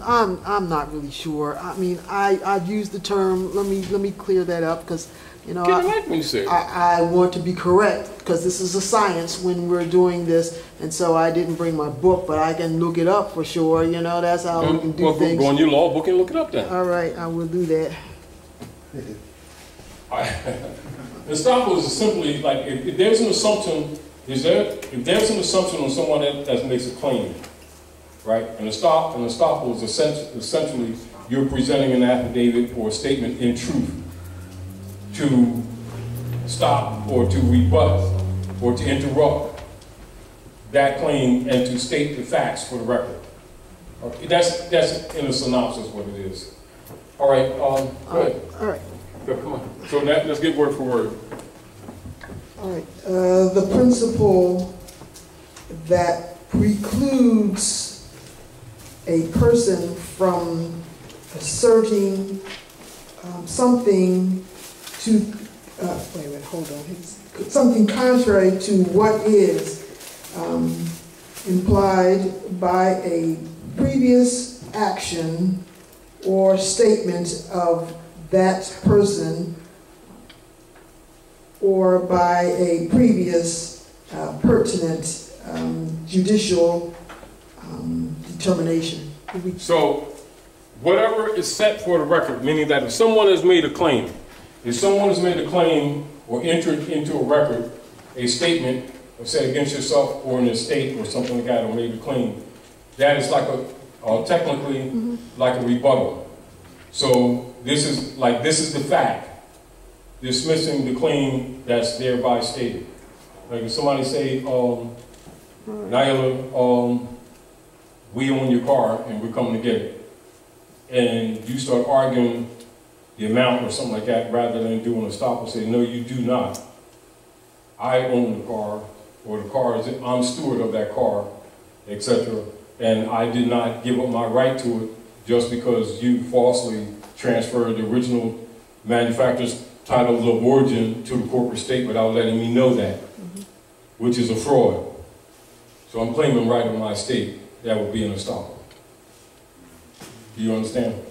[SPEAKER 2] not really sure. I mean, I've used the term, let me clear that up, because, you know, I want to be correct, because this is a science when we're doing this, and so I didn't bring my book, but I can look it up for sure, you know, that's how we can do things.
[SPEAKER 1] Go on your law book and look it up then.
[SPEAKER 2] All right, I will do that.
[SPEAKER 1] Estoppel is simply like, if there's an assumption, if there's an assumption on someone that makes a claim, right? An estoppel is essentially you're presenting an affidavit or a statement in truth to stop or to rebut or to interrupt that claim and to state the facts for the record. Okay, that's in a synopsis what it is. All right, go ahead.
[SPEAKER 2] All right.
[SPEAKER 1] Go, come on. So let's get word for word.
[SPEAKER 2] All right. The principle that precludes a person from asserting something to, wait a minute, hold on. Something contrary to what is implied by a previous action or statement of that person or by a previous pertinent judicial determination.
[SPEAKER 1] So, whatever is set for the record, meaning that if someone has made a claim, or entered into a record, a statement, or said against yourself or an estate or something like that, or made a claim, that is like technically like a rebuttal. So this is the fact, dismissing the claim that's thereby stated. Like if somebody say, Nyla, we own your car and we're coming to get it, and you start arguing the amount or something like that, rather than doing a stop and say, no, you do not. I own the car, or the car is, I'm steward of that car, etc. And I did not give up my right to it just because you falsely transferred the original manufacturer's title of origin to the corporate state without letting me know that, which is a fraud. So I'm claiming right of my estate. That would be an estoppel. Do you understand?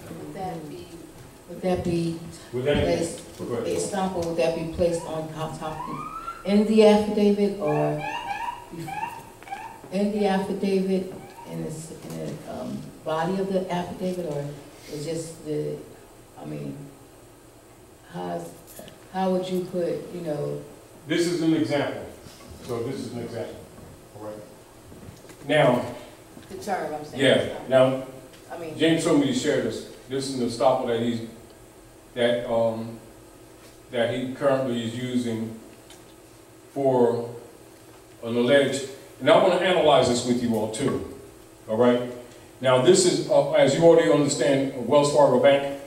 [SPEAKER 3] Would that be placed, estoppel, would that be placed on top in the affidavit, or in the affidavit, in the body of the affidavit, or is just the, I mean, how would you put, you know?
[SPEAKER 1] This is an example. So this is an example, all right? Now,
[SPEAKER 3] The term, I'm saying.
[SPEAKER 1] yeah, now,
[SPEAKER 3] I mean,
[SPEAKER 1] James told me to share this. This is an estoppel that he currently is using for an alleged, and I want to analyze this with you all too, all right? Now this is, as you already understand, Wells Fargo Bank.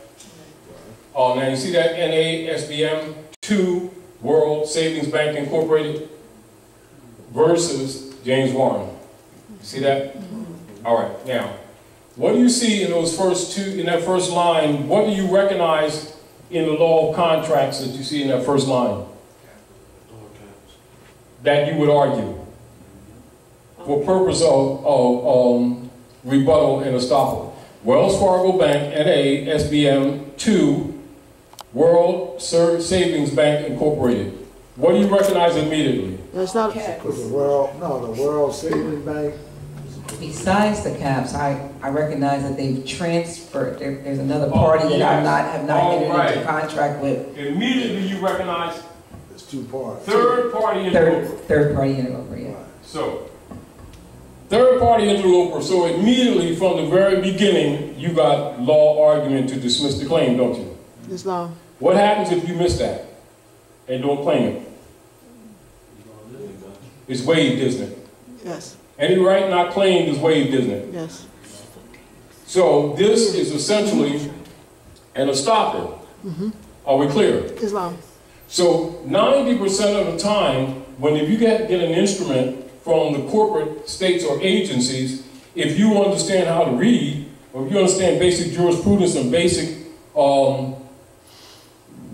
[SPEAKER 1] Now you see that NASBM 2 World Savings Bank Incorporated versus James Warren. You see that? All right, now, what do you see in those first two, in that first line? What do you recognize in the law of contracts that you see in that first line that you would argue for purpose of rebuttal, and estoppel. Wells Fargo Bank, N.A., SBM 2, World Savings Bank Incorporated. What do you recognize immediately?
[SPEAKER 2] That's not
[SPEAKER 4] the World Savings Bank.
[SPEAKER 5] Besides the caps, I recognize that they've transferred. There's another party that have not entered into contract with.
[SPEAKER 1] Immediately you recognize
[SPEAKER 4] It's two parts.
[SPEAKER 1] third party interloper.
[SPEAKER 5] Third party interloper, yeah.
[SPEAKER 1] So, third party interloper. So immediately from the very beginning, you got law argument to dismiss the claim, don't you?
[SPEAKER 2] Islam.
[SPEAKER 1] What happens if you miss that and don't claim it? It's waived, isn't it?
[SPEAKER 2] Yes.
[SPEAKER 1] Any right not claimed is waived, isn't it?
[SPEAKER 2] Yes.
[SPEAKER 1] So this is essentially an estoppel. Are we clear?
[SPEAKER 2] Islam.
[SPEAKER 1] So 90% of the time, if you get an instrument from the corporate states or agencies, if you understand how to read, or if you understand basic jurisprudence and basic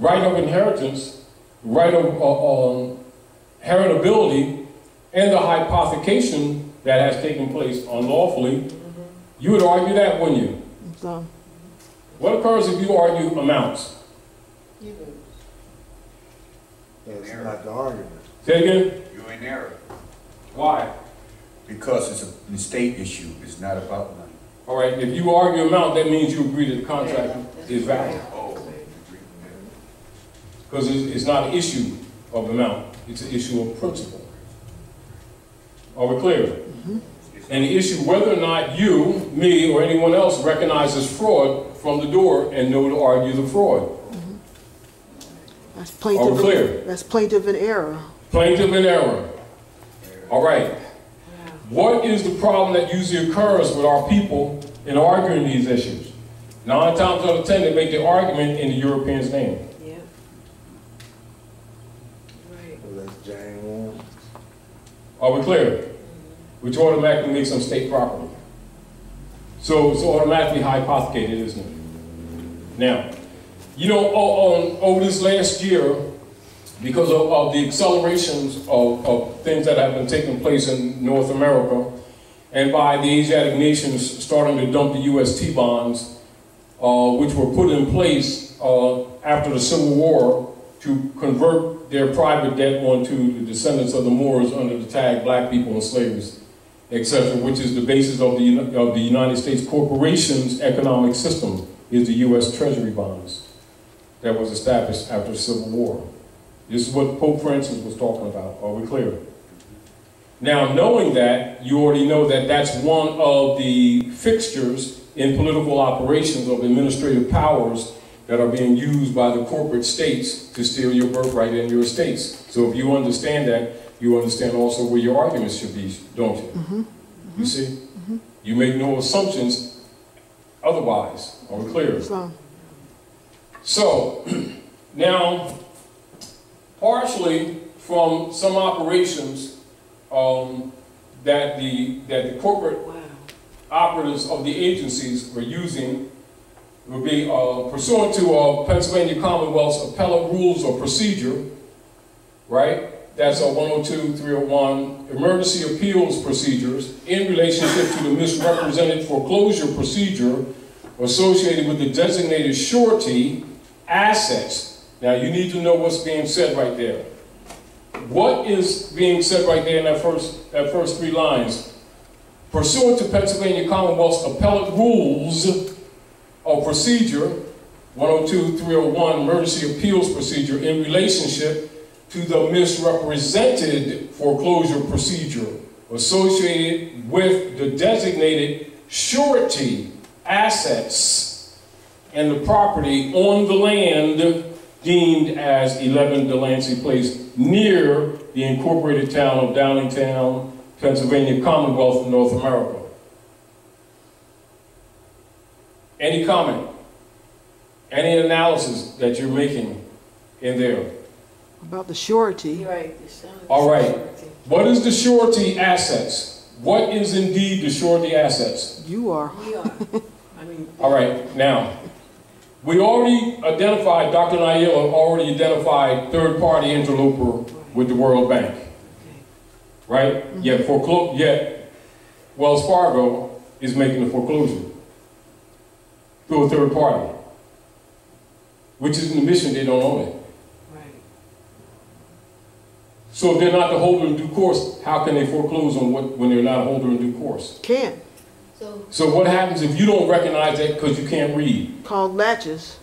[SPEAKER 1] right of inheritance, right of heritability, and the hypothecation that has taken place unlawfully, you would argue that, wouldn't you?
[SPEAKER 2] Islam.
[SPEAKER 1] What occurs if you argue amounts?
[SPEAKER 4] That's not the argument.
[SPEAKER 1] Say it again?
[SPEAKER 6] You're in error.
[SPEAKER 1] Why?
[SPEAKER 6] Because it's a state issue. It's not about money.
[SPEAKER 1] All right, if you argue amount, that means you agree that the contract is valid.
[SPEAKER 6] Oh.
[SPEAKER 1] Because it's not an issue of amount, it's an issue of principle. Are we clear? And the issue whether or not you, me, or anyone else recognizes fraud from the door and know to argue the fraud.
[SPEAKER 2] That's
[SPEAKER 1] Are
[SPEAKER 2] plaintiff.
[SPEAKER 1] we clear?
[SPEAKER 2] That's plaintiff in error.
[SPEAKER 1] Plaintiff in error. All right. What is the problem that usually occurs with our people in arguing these issues? 9 times out of 10, they make the argument in the European's name.
[SPEAKER 2] Yeah. Right.
[SPEAKER 4] Well, that's Jane Warren.
[SPEAKER 1] Are we clear? Which automatically makes them state property. So it's automatically hypothecated, isn't it? Now, you know, over this last year, because of the accelerations of things that have been taking place in North America, and by the Asiatic nations starting to dump the U.S. T-bonds, which were put in place after the Civil War to convert their private debt onto the descendants of the Moors under the tag black people and slaves, etc., which is the basis of the United States corporation's economic system, is the U.S. Treasury bonds that was established after the Civil War. This is what Pope Francis was talking about. Are we clear? Now, knowing that, you already know that that's one of the fixtures in political operations of administrative powers that are being used by the corporate states to steal your birthright and your estates. So if you understand that, you understand also where your arguments should be, don't you? You see? You make no assumptions otherwise. Are we clear? So, now, partially from some operations that the corporate operatives of the agencies were using would be pursuant to Pennsylvania Commonwealth's appellate rules of procedure, right? That's 102-301, emergency appeals procedures in relationship to the misrepresented foreclosure procedure associated with the designated surety assets. Now you need to know what's being said right there. What is being said right there in that first 3 lines? Pursuant to Pennsylvania Commonwealth's appellate rules of procedure, 102-301, emergency appeals procedure in relationship to the misrepresented foreclosure procedure associated with the designated surety assets and the property on the land deemed as 11 Delancey Place near the incorporated town of Downingtown, Pennsylvania Commonwealth of North America. Any comment? Any analysis that you're making in there?
[SPEAKER 2] About the surety.
[SPEAKER 7] Right.
[SPEAKER 1] All right. What is the surety assets? What is indeed the surety assets?
[SPEAKER 2] You are.
[SPEAKER 7] We are. I mean.
[SPEAKER 1] All right. Now, we already identified, Dr. Naila already identified third-party interloper with the World Bank. Right? Yet Wells Fargo is making the foreclosure through a third party, which is an admission they don't own it.
[SPEAKER 2] Right.
[SPEAKER 1] So if they're not the holder in due course, how can they foreclose on when they're not a holder in due course?
[SPEAKER 2] Can't.
[SPEAKER 1] So what happens if you don't recognize that because you can't read?
[SPEAKER 2] Called latches.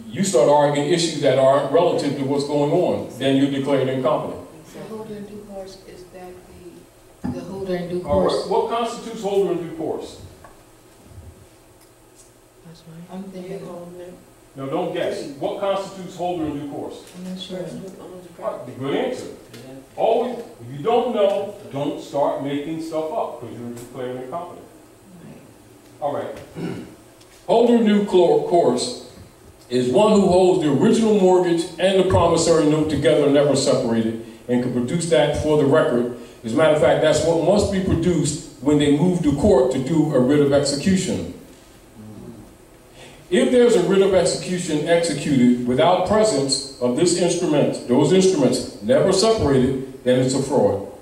[SPEAKER 1] You start arguing issues that aren't relative to what's going on, then you're declared incompetent.
[SPEAKER 3] The holder in due course, is that the holder in due
[SPEAKER 1] All
[SPEAKER 3] course?
[SPEAKER 1] right, what constitutes holder in due course?
[SPEAKER 2] That's right.
[SPEAKER 3] I'm thinking,
[SPEAKER 1] No, don't guess. What constitutes holder in due course?
[SPEAKER 3] I'm not sure.
[SPEAKER 1] All right, good answer. Always, if you don't know, don't start making stuff up because you're declared incompetent. All right. Holder in due course is one who holds the original mortgage and the promissory note together, never separated, and can produce that for the record. As a matter of fact, that's what must be produced when they move to court to do a writ of execution. If there's a writ of execution executed without presence of this instrument, those instruments never separated, then it's a fraud.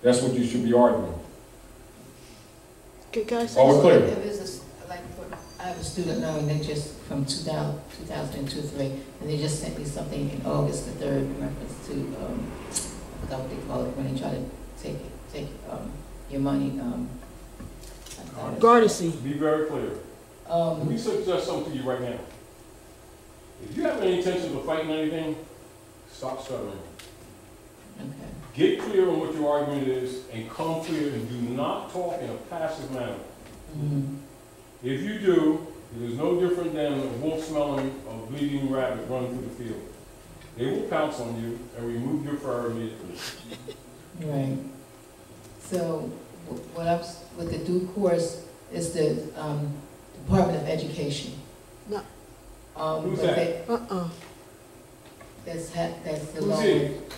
[SPEAKER 1] That's what you should be arguing.
[SPEAKER 2] Okay, guys.
[SPEAKER 1] Are we clear?
[SPEAKER 3] If it's I have a student loan, and they just, from 2002-3, and they just sent me something in August the 3rd in reference to, I forgot what they call it, when they try to take your money.
[SPEAKER 2] Gardacy.
[SPEAKER 1] Be very clear. Let me suggest something to you right now. If you have any intention of fighting anything, stop stuttering.
[SPEAKER 3] Okay.
[SPEAKER 1] Get clear on what your argument is and come clear and do not talk in a passive manner.
[SPEAKER 3] Mm-hmm.
[SPEAKER 1] If you do, it is no different than a wolf smelling a bleeding rabbit running through the field. They will pounce on you and remove your fur immediately.
[SPEAKER 3] Right. So with the due course is the Department of Education.
[SPEAKER 2] No.
[SPEAKER 1] Who's that?
[SPEAKER 3] That's the
[SPEAKER 1] Who's
[SPEAKER 3] law.
[SPEAKER 1] it?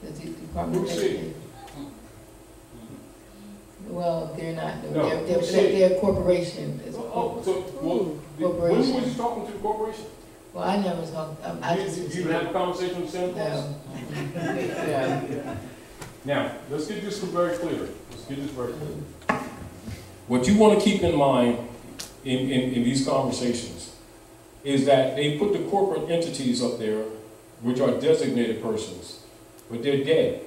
[SPEAKER 3] The Department of
[SPEAKER 1] Who's
[SPEAKER 3] Education. Well, they're not.
[SPEAKER 1] No,
[SPEAKER 3] They're a corporation. It's a
[SPEAKER 1] when was you talking to the corporation?
[SPEAKER 3] Well, I never talked. I just.
[SPEAKER 1] You even had a conversation with Santa Claus?
[SPEAKER 3] No. Yeah.
[SPEAKER 1] Now, let's get this very clear. What you want to keep in mind in these conversations is that they put the corporate entities up there, which are designated persons, but they're dead.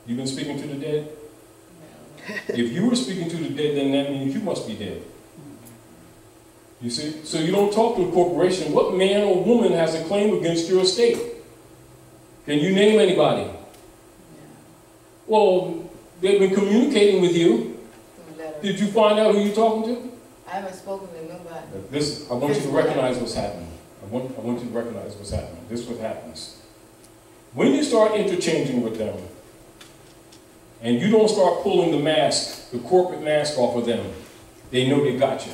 [SPEAKER 1] You've been speaking to the dead? If you were speaking to the dead, then that means you must be dead. You see? So you don't talk to a corporation. What man or woman has a claim against your estate? Can you name anybody? Well, they've been communicating with you. Did you find out who you're talking to?
[SPEAKER 3] I haven't spoken to nobody.
[SPEAKER 1] I want you to recognize what's happening. I want you to recognize what's happening. This is what happens. When you start interchanging with them, and you don't start pulling the mask, the corporate mask off of them, they know they got you.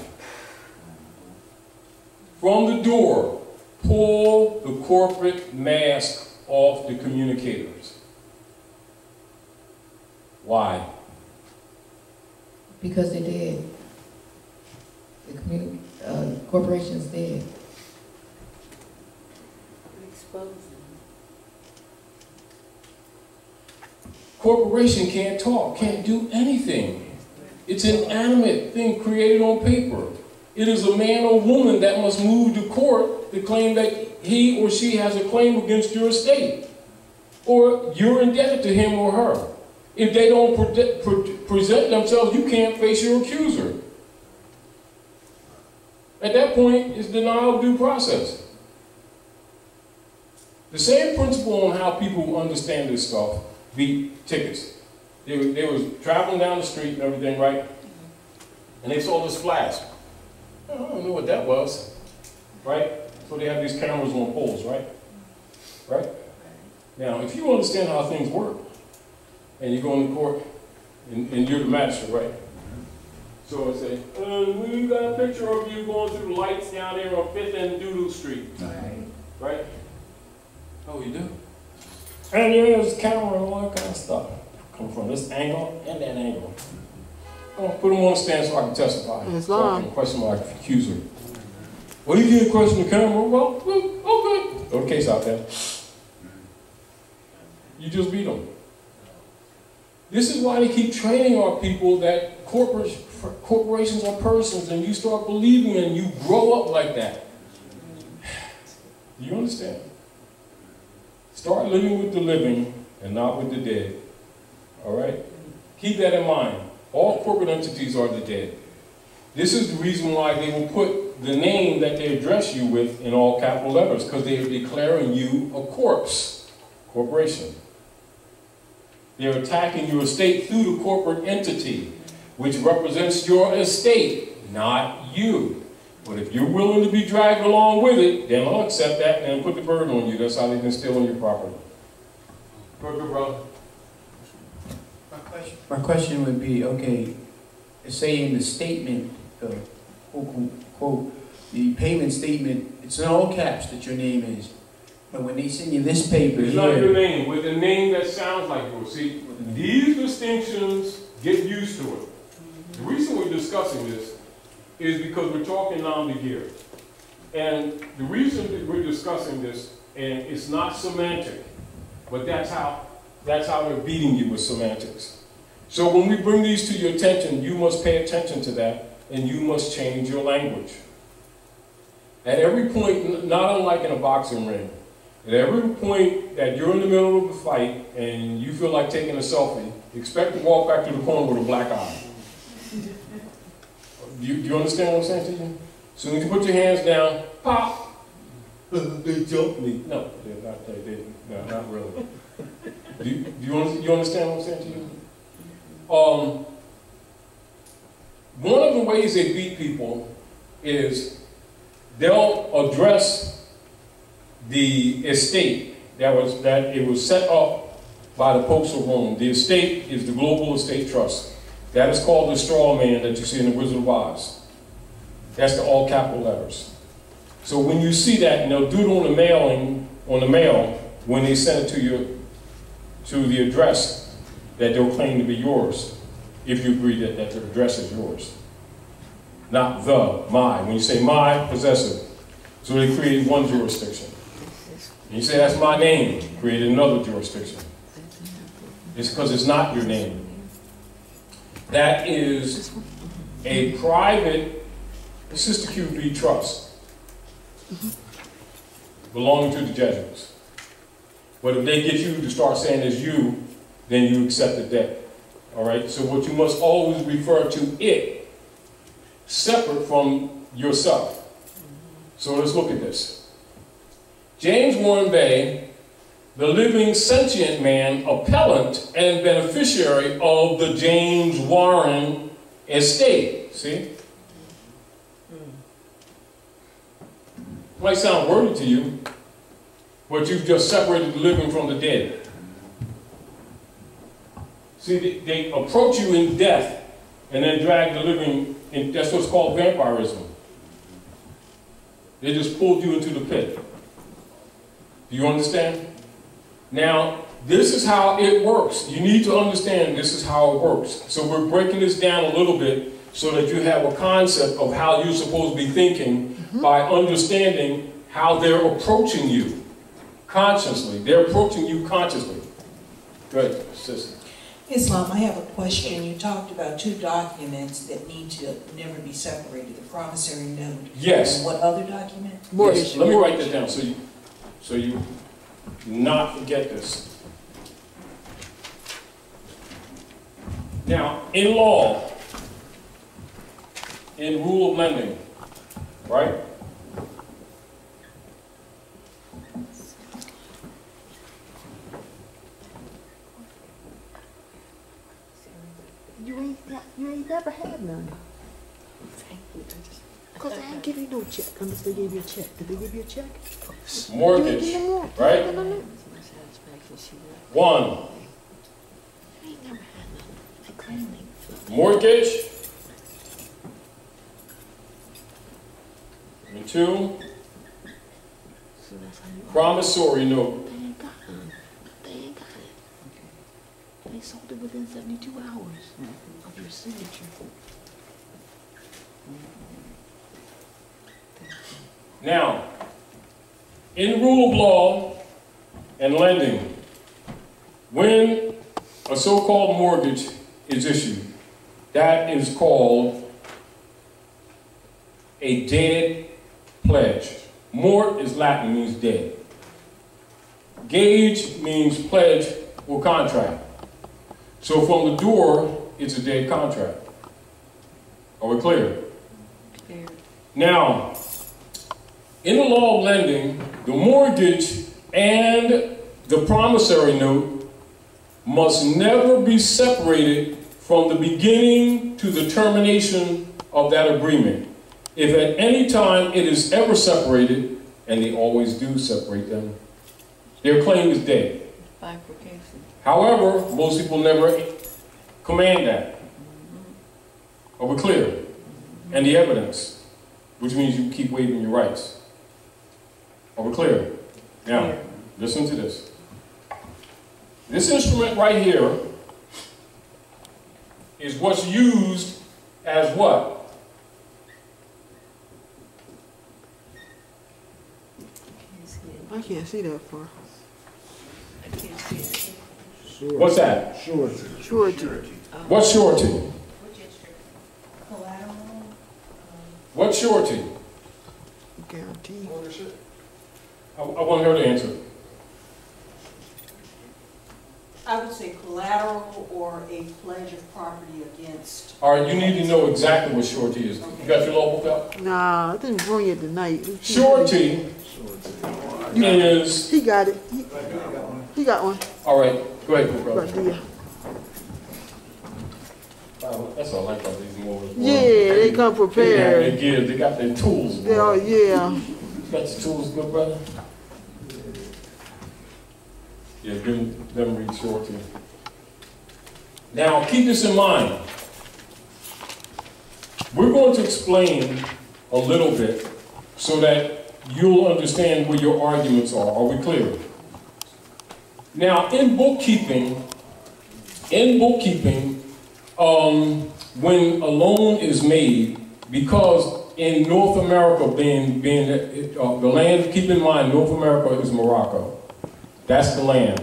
[SPEAKER 1] From the door, pull the corporate mask off the communicators. Why?
[SPEAKER 3] Because they're dead. The corporation's dead.
[SPEAKER 1] Corporation can't talk, can't do anything. It's an inanimate thing created on paper. It is a man or woman that must move to court to claim that he or she has a claim against your estate, or you're indebted to him or her. If they don't present themselves, you can't face your accuser. At that point, it's denial of due process. The same principle on how people understand this stuff be tickets. They was traveling down the street and everything, right? And they saw this flash. I don't know what that was, right? So they have these cameras on poles, right? Right? Now, if you understand how things work, and you go into court, and you're the magistrate, right? So I say, we got a picture of you going through the lights down there on 5th and Doodle Street. Right? Oh, you do? And there's camera and all that kind of stuff. Come from this angle and that angle. I'm going to put them on the stand so I can testify. So I can question my accuser. Well, you can't question the camera. Well, okay. Throw the case out there. You just beat them. This is why they keep training our people that corporations are persons, and you start believing and you grow up like that. You understand? Start living with the living and not with the dead. All right? Keep that in mind. All corporate entities are the dead. This is the reason why they will put the name that they address you with in all capital letters, because they are declaring you a corporation. They're attacking your estate through the corporate entity, which represents your estate, not you. But if you're willing to be dragged along with it, then I'll accept that and put the burden on you. That's how they can steal on your property. Good, brother.
[SPEAKER 7] My question would be, okay, say in the statement, quote, the payment statement, it's in all caps that your name is. But when they send you this paper
[SPEAKER 1] it's not your name, with a name that sounds like yours. See, these distinctions, get used to it. The reason we're discussing this is because we're talking Nom De Guerre. And the reason that we're discussing this, and it's not semantic, but that's how they're beating you with semantics. So when we bring these to your attention, you must pay attention to that, and you must change your language. At every point, not unlike in a boxing ring, at every point that you're in the middle of a fight and you feel like taking a selfie, expect to walk back to the corner with a black eye. Do you understand what I'm saying to you? As soon as you put your hands down, pop. They jumped me. No, not really. Do you understand what I'm saying to you? One of the ways they beat people is they'll address the estate that it was set up by the popes of Rome. The estate is the Global Estate Trust. That is called the straw man that you see in the Wizard of Oz. That's the all capital letters. So when you see that, and they'll do it on the mail, when they send it to you, to the address that they'll claim to be yours, if you agree that the address is yours. Not my. When you say my, possessive. So they created one jurisdiction. And you say, that's my name, created another jurisdiction. It's because it's not your name. That is a private Sister QB trust belonging to the Jesuits. But if they get you to start saying it's you, then you accept the debt. All right? So what you must always refer to it, separate from yourself. So let's look at this. James Warren Bey, the living sentient man, appellant and beneficiary of the James Warren estate. See? Might sound wordy to you, but you've just separated the living from the dead. See, they approach you in death and then drag the living, and that's what's called vampirism. They just pulled you into the pit. Do you understand? Now, this is how it works. You need to understand this is how it works. So we're breaking this down a little bit so that you have a concept of how you're supposed to be thinking by understanding how they're approaching you consciously. They're approaching you consciously. Go ahead, sister.
[SPEAKER 8] Islam, I have a question. You talked about two documents that need to never be separated, the promissory note.
[SPEAKER 1] Yes.
[SPEAKER 8] And what other document?
[SPEAKER 1] Yes. Let me write that down so you not forget this. Now, in law, in rule of lending, right?
[SPEAKER 2] You ain't never had none. Because I ain't give you no check unless they gave you a check. Did they give you a check?
[SPEAKER 1] Mortgage, right? One. Mortgage. And two. Promissory note.
[SPEAKER 2] They ain't got it. They sold it within 72 hours of your signature.
[SPEAKER 1] Now, in rule of law and lending, when a so-called mortgage is issued, That is called a dead pledge. Mort is Latin, means dead. Gage means pledge or contract. So from the door, it's a dead contract. Are we clear?
[SPEAKER 3] Clear.
[SPEAKER 1] Now, in the law of lending, the mortgage and the promissory note must never be separated from the beginning to the termination of that agreement. If at any time it is ever separated, and they always do separate them, their claim is dead.
[SPEAKER 3] Bifurcation.
[SPEAKER 1] However, most people never command that. Are we clear? And the evidence, which means you keep waiving your rights. Are we clear? Now, listen to this. This instrument right here is what's used as what?
[SPEAKER 2] I can't see that far.
[SPEAKER 1] What's that?
[SPEAKER 4] Surety.
[SPEAKER 2] Surety.
[SPEAKER 1] What's surety?
[SPEAKER 8] Collateral?
[SPEAKER 1] What's surety?
[SPEAKER 2] Guarantee.
[SPEAKER 1] I want her to answer.
[SPEAKER 8] I would say collateral or a pledge of property against.
[SPEAKER 1] All right, you need to know exactly what surety is. You got your law book out?
[SPEAKER 2] Nah, I didn't bring it tonight.
[SPEAKER 1] Surety is,
[SPEAKER 2] He got it. He got one.
[SPEAKER 1] all right, go ahead, big brother.
[SPEAKER 2] Right there.
[SPEAKER 1] Wow, that's what I like about these Moors.
[SPEAKER 2] Yeah, they come prepared.
[SPEAKER 1] They got their tools. boy.
[SPEAKER 2] Oh, yeah.
[SPEAKER 1] You got the tools, good brother? Yeah, give them read surety. Now, keep this in mind. We're going to explain a little bit so that you'll understand where your arguments are. Are we clear? Now, in bookkeeping, when a loan is made, because in North America, the land, keep in mind, North America is Morocco. That's the land.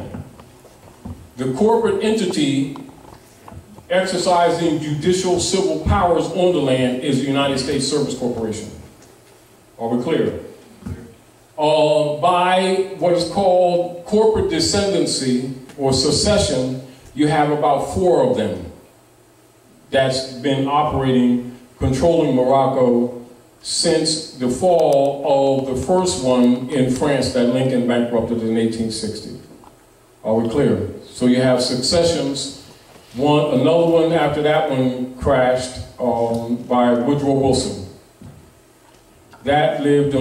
[SPEAKER 1] The corporate entity exercising judicial civil powers on the land is the United States Service Corporation. Are we clear? By what is called corporate descendancy or succession, you have about 4 of them that's been operating, controlling Morocco since the fall of the first one in France that Lincoln bankrupted in 1860. Are we clear? So you have successions. Another one after that one crashed by Woodrow Wilson. That lived the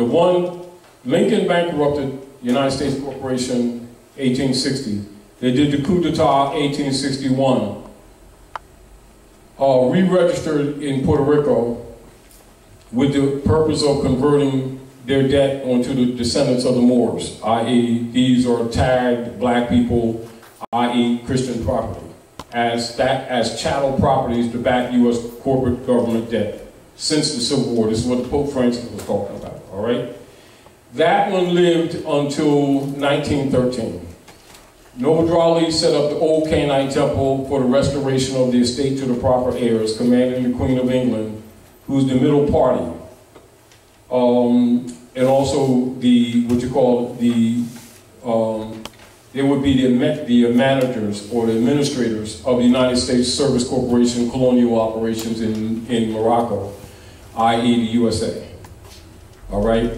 [SPEAKER 1] one, Lincoln bankrupted United States Corporation 1860. They did the coup d'etat 1861. Re-registered in Puerto Rico with the purpose of converting their debt onto the descendants of the Moors, i.e. these are tagged black people, i.e. Christian property, as chattel properties to back U.S. corporate government debt since the Civil War. This is what Pope Francis was talking about, all right? That one lived until 1913. Noble Drawley set up the Old Canaanite Temple for the restoration of the estate to the proper heirs, commanding the Queen of England, who's the middle party. And also they would be the managers or the administrators of the United States Service Corporation colonial operations in Morocco, i.e. the USA, all right?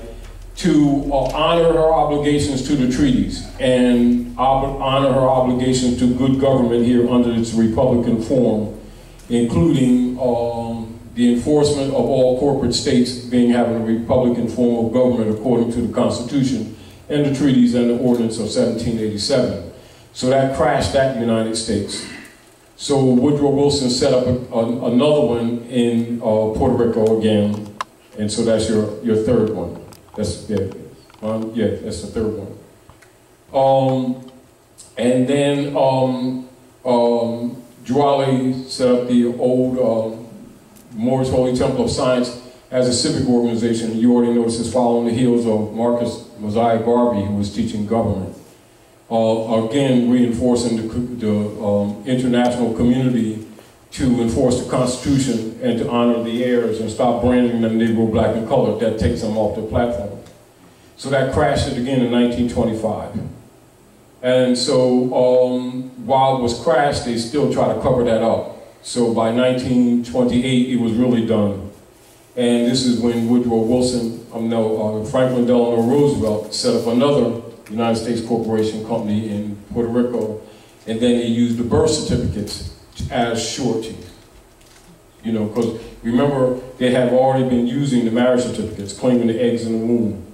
[SPEAKER 1] To honor her obligations to the treaties and honor her obligations to good government here under its Republican form, including the enforcement of all corporate states having a Republican form of government according to the Constitution and the treaties and the ordinance of 1787. So that crashed that United States. So Woodrow Wilson set up another one in Puerto Rico again, and so that's your third one. That's that's the third one. And then Drawley set up the old Moorish Holy Temple of Science as a civic organization. You already noticed it's following the heels of Marcus Mosiah Garvey, who was teaching government. again reinforcing the international community to enforce the Constitution and to honor the heirs and stop branding them Negro, black, and colored. That takes them off the platform. So that crashed it again in 1925. And so while it was crashed, they still try to cover that up. So by 1928, it was really done. And this is when Woodrow Wilson, Franklin Delano Roosevelt set up another United States corporation company in Puerto Rico, and then they used the birth certificates as sureties. You know, because remember, they have already been using the marriage certificates, claiming the eggs in the womb.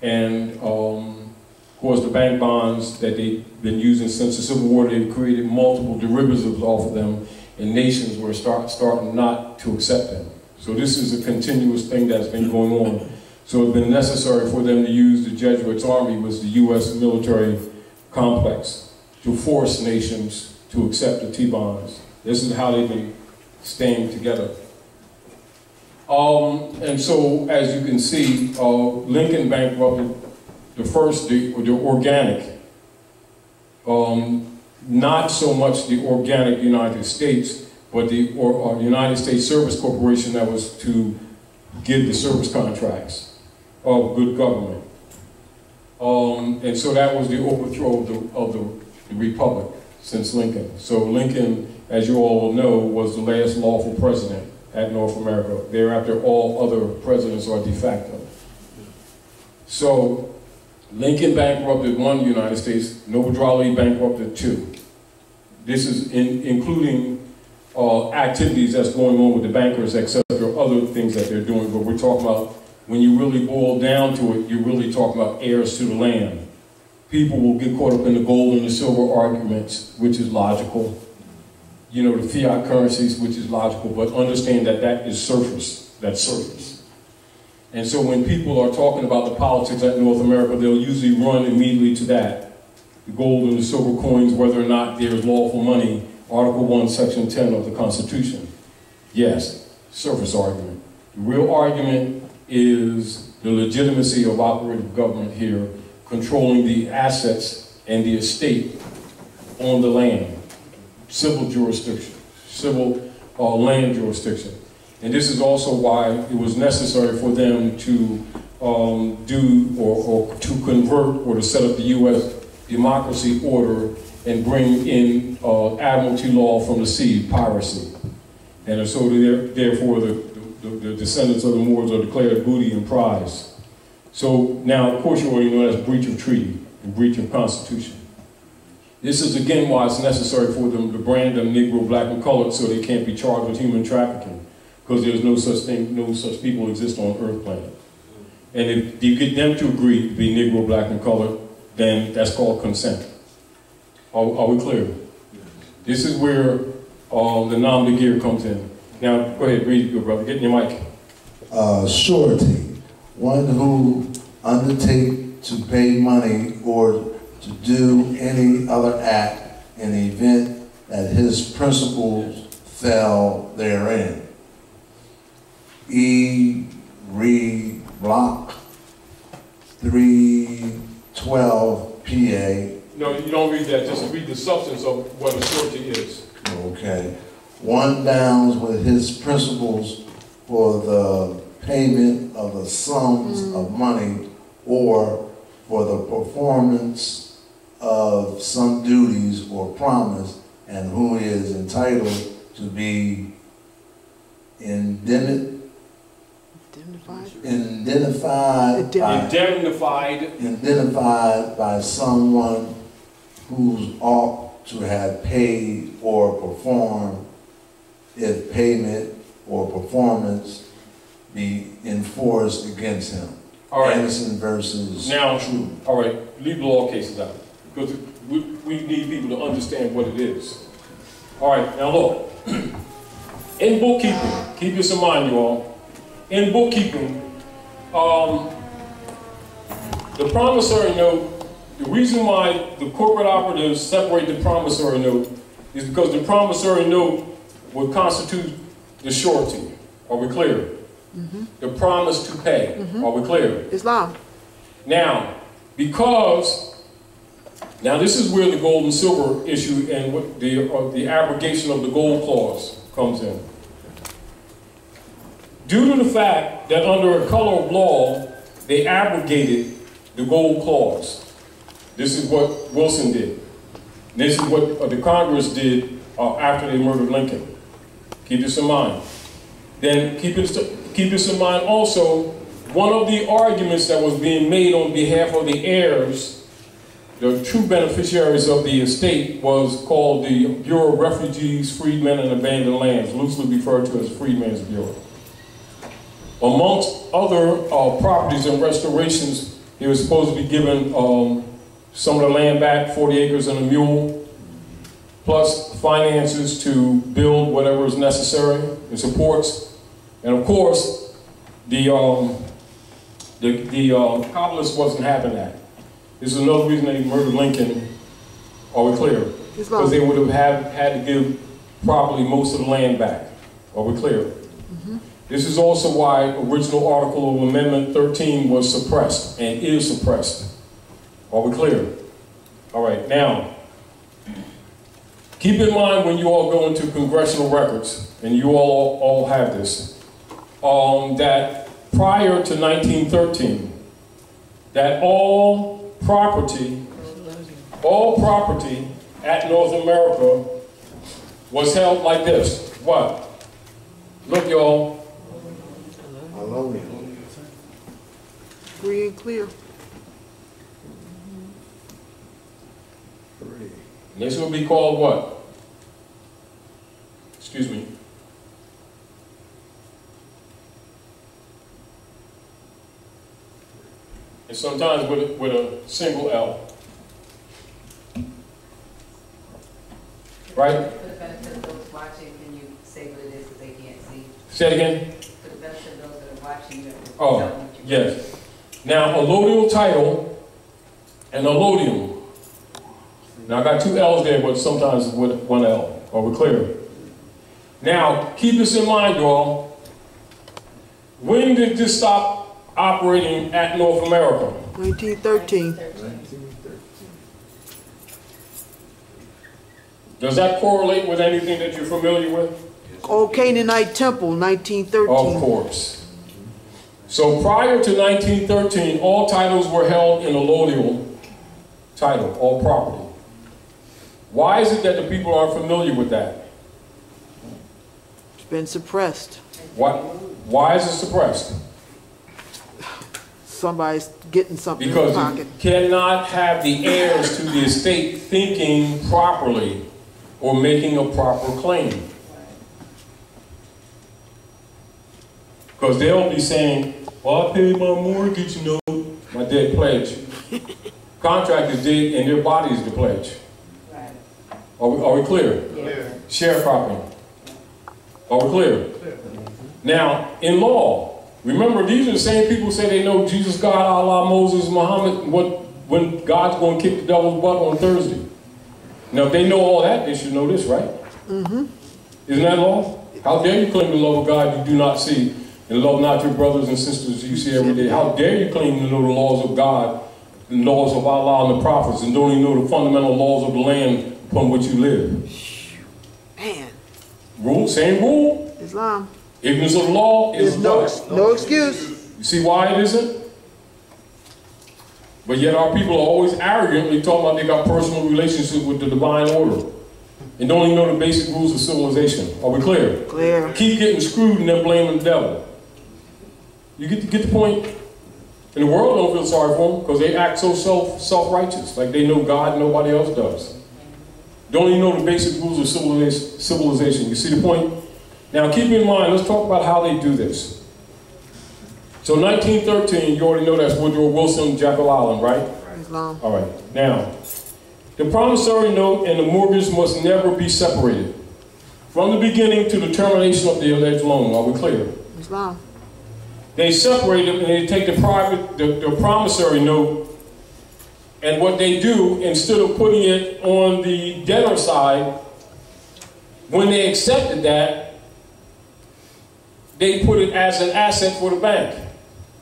[SPEAKER 1] And of course, the bank bonds that they've been using since the Civil War, they've created multiple derivatives off of them, and nations were starting not to accept them. So this is a continuous thing that's been going on. So it's been necessary for them to use the Jesuits' army, was the U.S. military complex, to force nations to accept the T-bonds. This is how they've been staying together. And so, as you can see, Lincoln bankrupted the first, the organic, not so much the organic United States, but the United States Service Corporation that was to give the service contracts of good government. And so that was the overthrow of the Republic since Lincoln. So Lincoln, as you all know, was the last lawful president at North America. Thereafter, all other presidents are de facto. So Lincoln bankrupted one United States, Noble Raleigh bankrupted two. This is including activities that's going on with the bankers, except there are other things that they're doing, but we're talking about, when you really boil down to it, you're really talking about heirs to the land. People will get caught up in the gold and the silver arguments, which is logical. You know, the fiat currencies, which is logical, but understand that that is surface, that's surface. And so when people are talking about the politics at North America, they'll usually run immediately to that. The gold and the silver coins, whether or not there's lawful money, Article 1, Section 10 of the Constitution. Yes, surface argument. The real argument is the legitimacy of operative government here, controlling the assets and the estate on the land. Civil jurisdiction, civil land jurisdiction. And this is also why it was necessary for them to do or to convert or to set up the U.S. democracy order and bring in admiralty law from the sea, piracy. And so therefore the descendants of the Moors are declared booty and prize. So now, of course, you already know that's breach of treaty and breach of constitution. This is again why it's necessary for them to brand them Negro, black, and colored so they can't be charged with human trafficking, because there's no such thing, no such people exist on Earth planet. And if you get them to agree to be Negro, black, and colored, then that's called consent. Are we clear? This is where the Nom De Guerre comes in. Now, go ahead, read it, brother. Get in your mic.
[SPEAKER 4] Surety, one who undertake to pay money or to do any other act in the event that his principles fell therein. E. Reed Block, 312 PA.
[SPEAKER 1] No, you don't read that. Just read the substance of what a surety is.
[SPEAKER 4] Okay. One downs with his principles for the payment of the sums of money or for the performance of some duties or promise, and who is entitled to be indemnified by someone who ought to have paid or performed if payment or performance be enforced against him.
[SPEAKER 1] All right.
[SPEAKER 4] Anderson versus
[SPEAKER 1] now,
[SPEAKER 4] True.
[SPEAKER 1] All right, leave the law cases out, because we need people to understand what it is. All right, now look, in bookkeeping, keep this in mind, you all. In bookkeeping, the promissory note, the reason why the corporate operatives separate the promissory note is because the promissory note would constitute the surety. Are we clear? Mm-hmm. The promise to pay. Mm-hmm. Are we clear?
[SPEAKER 2] Islam.
[SPEAKER 1] Now, because Now this is where the gold and silver issue and what the abrogation of the gold clause comes in. Due to the fact that under a color of law, they abrogated the gold clause. This is what Wilson did. This is what the Congress did after they murdered Lincoln. Keep this in mind. Then keep this in mind also, one of the arguments that was being made on behalf of the heirs, the true beneficiaries of the estate, was called the Bureau of Refugees, Freedmen, and Abandoned Lands, loosely referred to as Freedmen's Bureau. Amongst other properties and restorations, he was supposed to be given some of the land back, 40 acres and a mule, plus finances to build whatever is necessary and supports. And of course, the Kabbalists wasn't having that. This is another reason they murdered Lincoln. Are we clear? Because they would have had to give properly most of the land back. Are we clear? Mm-hmm. This is also why original article of Amendment 13 was suppressed and is suppressed. Are we clear? All right, now, keep in mind when you all go into congressional records, and you all have this, that prior to 1913, that all property at North America was held like this. What? Look, y'all.
[SPEAKER 2] Free and clear.
[SPEAKER 1] And this will be called what? Excuse me. And sometimes with a single L. Right?
[SPEAKER 5] For the benefit of those watching, can you say what it is that they can't see?
[SPEAKER 1] Say it again.
[SPEAKER 5] For the benefit of those that are watching, you have to
[SPEAKER 1] Oh,
[SPEAKER 5] tell them what you
[SPEAKER 1] yes. Now, allodial title and allodium. Now, I got two L's there, but sometimes with one L. Are we clear? Now, keep this in mind, y'all. When did this stop operating at North America?
[SPEAKER 2] 1913.
[SPEAKER 1] Does that correlate with anything that you're familiar with?
[SPEAKER 2] Old Canaanite Temple, 1913.
[SPEAKER 1] Of course. So prior to 1913, all titles were held in allodial title, all property. Why is it that the people aren't familiar with that?
[SPEAKER 2] It's been suppressed.
[SPEAKER 1] Why is it suppressed?
[SPEAKER 2] Somebody's getting something
[SPEAKER 1] Because
[SPEAKER 2] in the pocket.
[SPEAKER 1] you cannot have the heirs to the estate thinking properly or making a proper claim. Because they'll be saying, well, I paid my mortgage note, my debt pledge. Contractors did, and their body is the pledge.
[SPEAKER 5] Right.
[SPEAKER 1] Are we clear?
[SPEAKER 5] Yeah.
[SPEAKER 1] Sharecropping. Are we clear? Now, in law, remember, these are the same people who say they know Jesus, God, Allah, Moses, Muhammad, when God's going to kick the devil's butt on Thursday. Now, if they know all that, they should know this, right? Mm-hmm. Isn't that law? How dare you claim the love of God you do not see, and love not your brothers and sisters you see every day? How dare you claim to know the laws of God, the laws of Allah and the prophets, and don't even know the fundamental laws of the land upon which you live?
[SPEAKER 2] Man.
[SPEAKER 1] Rule, same rule.
[SPEAKER 2] Islam.
[SPEAKER 1] Ignorance of the law is
[SPEAKER 2] no excuse.
[SPEAKER 1] You see why it isn't? But yet our people are always arrogantly talking about they got personal relationships with the divine order and don't even know the basic rules of civilization. Are we clear?
[SPEAKER 2] Clear.
[SPEAKER 1] Keep getting screwed and then blaming the devil. You get the point? And the world don't feel sorry for them because they act so self-righteous, like they know God, nobody else does. Don't even know the basic rules of civilization. You see the point? Now keep in mind, let's talk about how they do this. So 1913, you already know that's Woodrow Wilson, Jekyll Island, right?
[SPEAKER 2] Islam.
[SPEAKER 1] All right. Now, the promissory note and the mortgage must never be separated from the beginning to the termination of the alleged loan. Are we clear?
[SPEAKER 2] Islam.
[SPEAKER 1] They separate it and they take the promissory note, and what they do, instead of putting it on the debtor side, when they accepted that, they put it as an asset for the bank,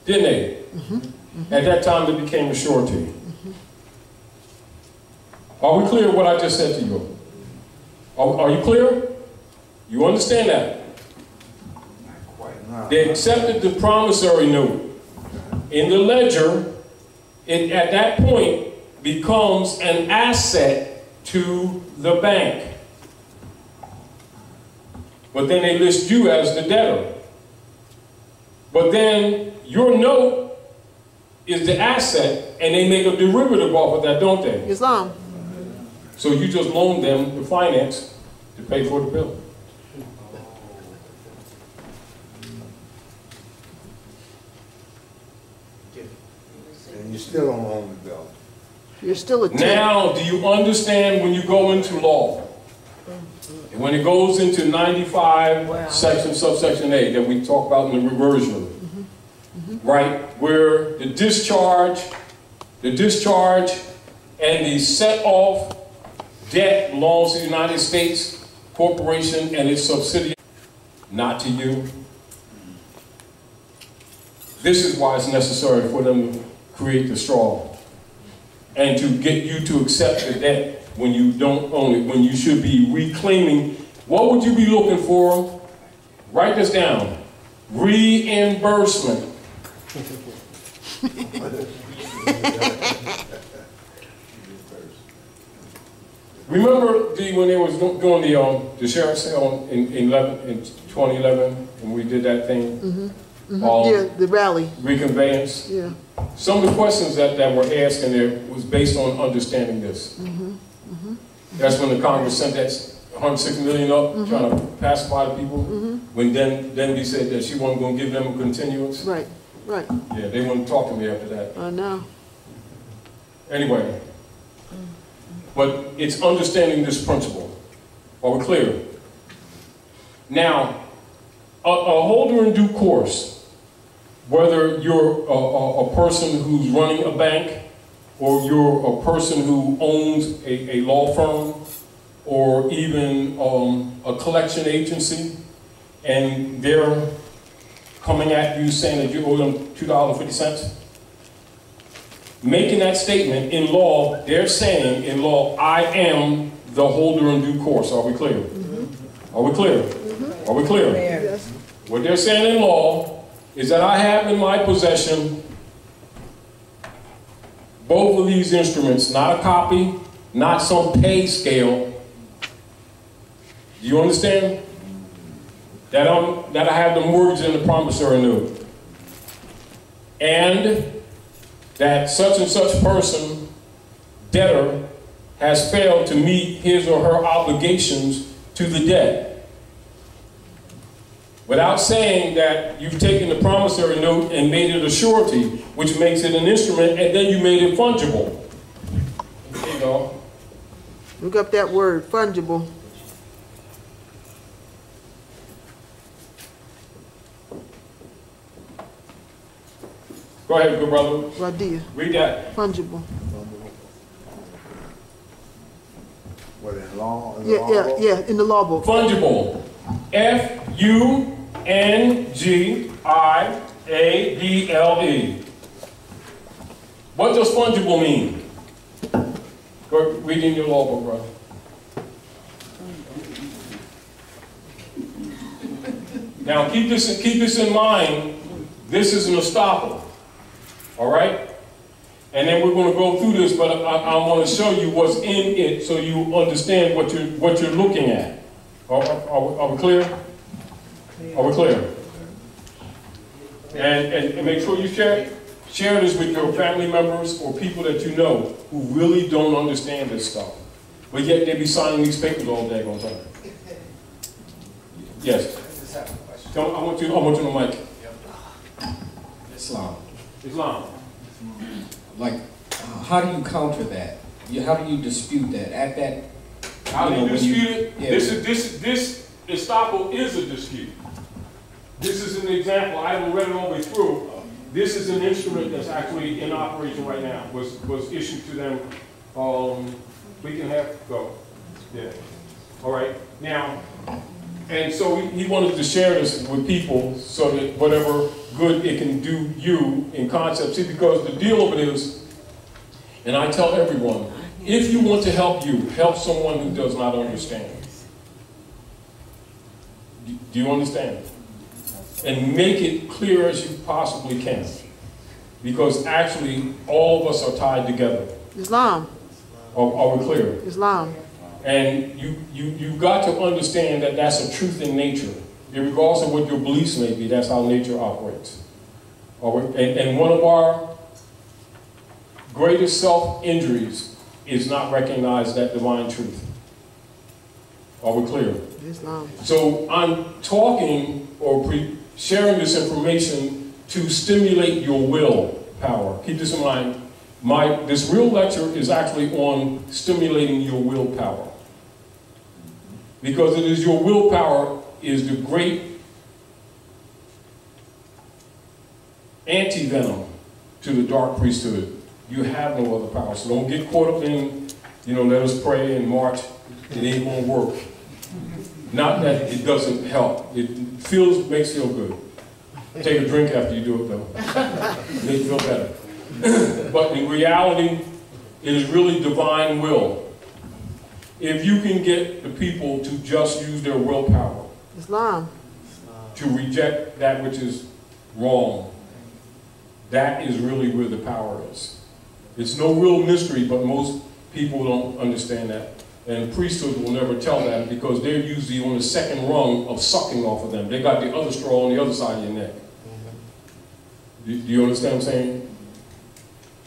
[SPEAKER 1] didn't they? Mm-hmm. Mm-hmm. At that time, it became a surety. Mm-hmm. Are we clear what I just said to you? Are you clear? You understand that? They accepted the promissory note. In the ledger, it at that point becomes an asset to the bank. But then they list you as the debtor. But then your note is the asset, and they make a derivative off of that, don't they?
[SPEAKER 2] Islam.
[SPEAKER 1] So you just loan them the finance to pay for the bill.
[SPEAKER 9] And you still don't own the bill.
[SPEAKER 2] You're still a tenant.
[SPEAKER 1] Now, do you understand when you go into law? And when it goes into 95, subsection A, that we talk about in the reversion, right? Where the discharge and the set-off debt belongs to the United States Corporation and its subsidiary, not to you. This is why it's necessary for them to create the straw and to get you to accept the debt when you don't own it, when you should be reclaiming. What would you be looking for? Write this down. Reimbursement. Remember when they was doing the sheriff sale in 2011, when we did that thing?
[SPEAKER 2] Yeah, the rally.
[SPEAKER 1] Reconveyance.
[SPEAKER 2] Yeah.
[SPEAKER 1] Some of the questions that were asked in there was based on understanding this. That's when the Congress sent that $106 million up, trying to pacify the people. When Denby said that she wasn't going to give them a continuance.
[SPEAKER 2] Right, right.
[SPEAKER 1] Yeah, they wouldn't talk to me after that.
[SPEAKER 2] I know.
[SPEAKER 1] Anyway, but it's understanding this principle. Are we clear? Now, a holder in due course, whether you're a person who's running a bank, or you're a person who owns a law firm, or even a collection agency, and they're coming at you saying that you owe them $2.50, making that statement in law, they're saying in law, I am the holder in due course. Are we clear? Are we clear? Are we clear?
[SPEAKER 2] Yes.
[SPEAKER 1] What they're saying in law is that I have in my possession both of these instruments, not a copy, not some pay scale. Do you understand? That I have the mortgage and the promissory note. And that such and such person, debtor, has failed to meet his or her obligations to the debt. Without saying that you've taken the promissory note and made it a surety, which makes it an instrument, and then you made it fungible. You know?
[SPEAKER 2] Look up that word, fungible.
[SPEAKER 1] Go ahead, good brother.
[SPEAKER 2] Radia.
[SPEAKER 1] Read that.
[SPEAKER 2] Fungible.
[SPEAKER 9] What, in law?
[SPEAKER 2] Yeah, in the law book.
[SPEAKER 1] Fungible. F-U-N-G-I-A-B-L-E. What does fungible mean? Go read in your law book, brother. Now keep this in mind. This is an estoppel. All right? And then we're going to go through this, but I want to show you what's in it so you understand what you're looking at. Are we clear? Are we clear? And make sure you share this with your family members or people that you know who really don't understand this stuff. But yet they be signing these papers all day on time. Yes. I want you on the mic.
[SPEAKER 10] Islam.
[SPEAKER 1] Like,
[SPEAKER 10] how do you counter that? How do you dispute that? At that,
[SPEAKER 1] how do you dispute it?
[SPEAKER 10] Yeah.
[SPEAKER 1] This estoppel is a dispute. This is an example. I haven't read it all the way through. This is an instrument that's actually in operation right now. Was issued to them week and a half ago. Yeah. All right. Now, and so he wanted to share this with people so that whatever good it can do you in concept. See, because the deal of it is, and I tell everyone, If you want to help you, help someone who does not understand. Do you understand? And make it clear as you possibly can. Because actually, all of us are tied together.
[SPEAKER 2] Islam.
[SPEAKER 1] Are we clear?
[SPEAKER 2] Islam.
[SPEAKER 1] And you've got to understand that that's a truth in nature. Regardless of what your beliefs may be, that's how nature operates. And one of our greatest self-injuries is not recognize that divine truth. Are we clear?
[SPEAKER 2] Islam.
[SPEAKER 1] So I'm talking or sharing this information to stimulate your will power. Keep this in mind. This real lecture is actually on stimulating your willpower. Because it is your willpower is the great anti-venom to the dark priesthood. You have no other power. So don't get caught up in, let us pray and march. It ain't gonna work. Not that it doesn't help. It makes you feel good. Take a drink after you do it though. Make you feel better. But in reality, it is really divine will. If you can get the people to just use their willpower,
[SPEAKER 2] Islam,
[SPEAKER 1] to reject that which is wrong, that is really where the power is. It's no real mystery, but most people don't understand that. And the priesthood will never tell that because they're usually on the second rung of sucking off of them. They got the other straw on the other side of your neck. Do you understand what I'm saying?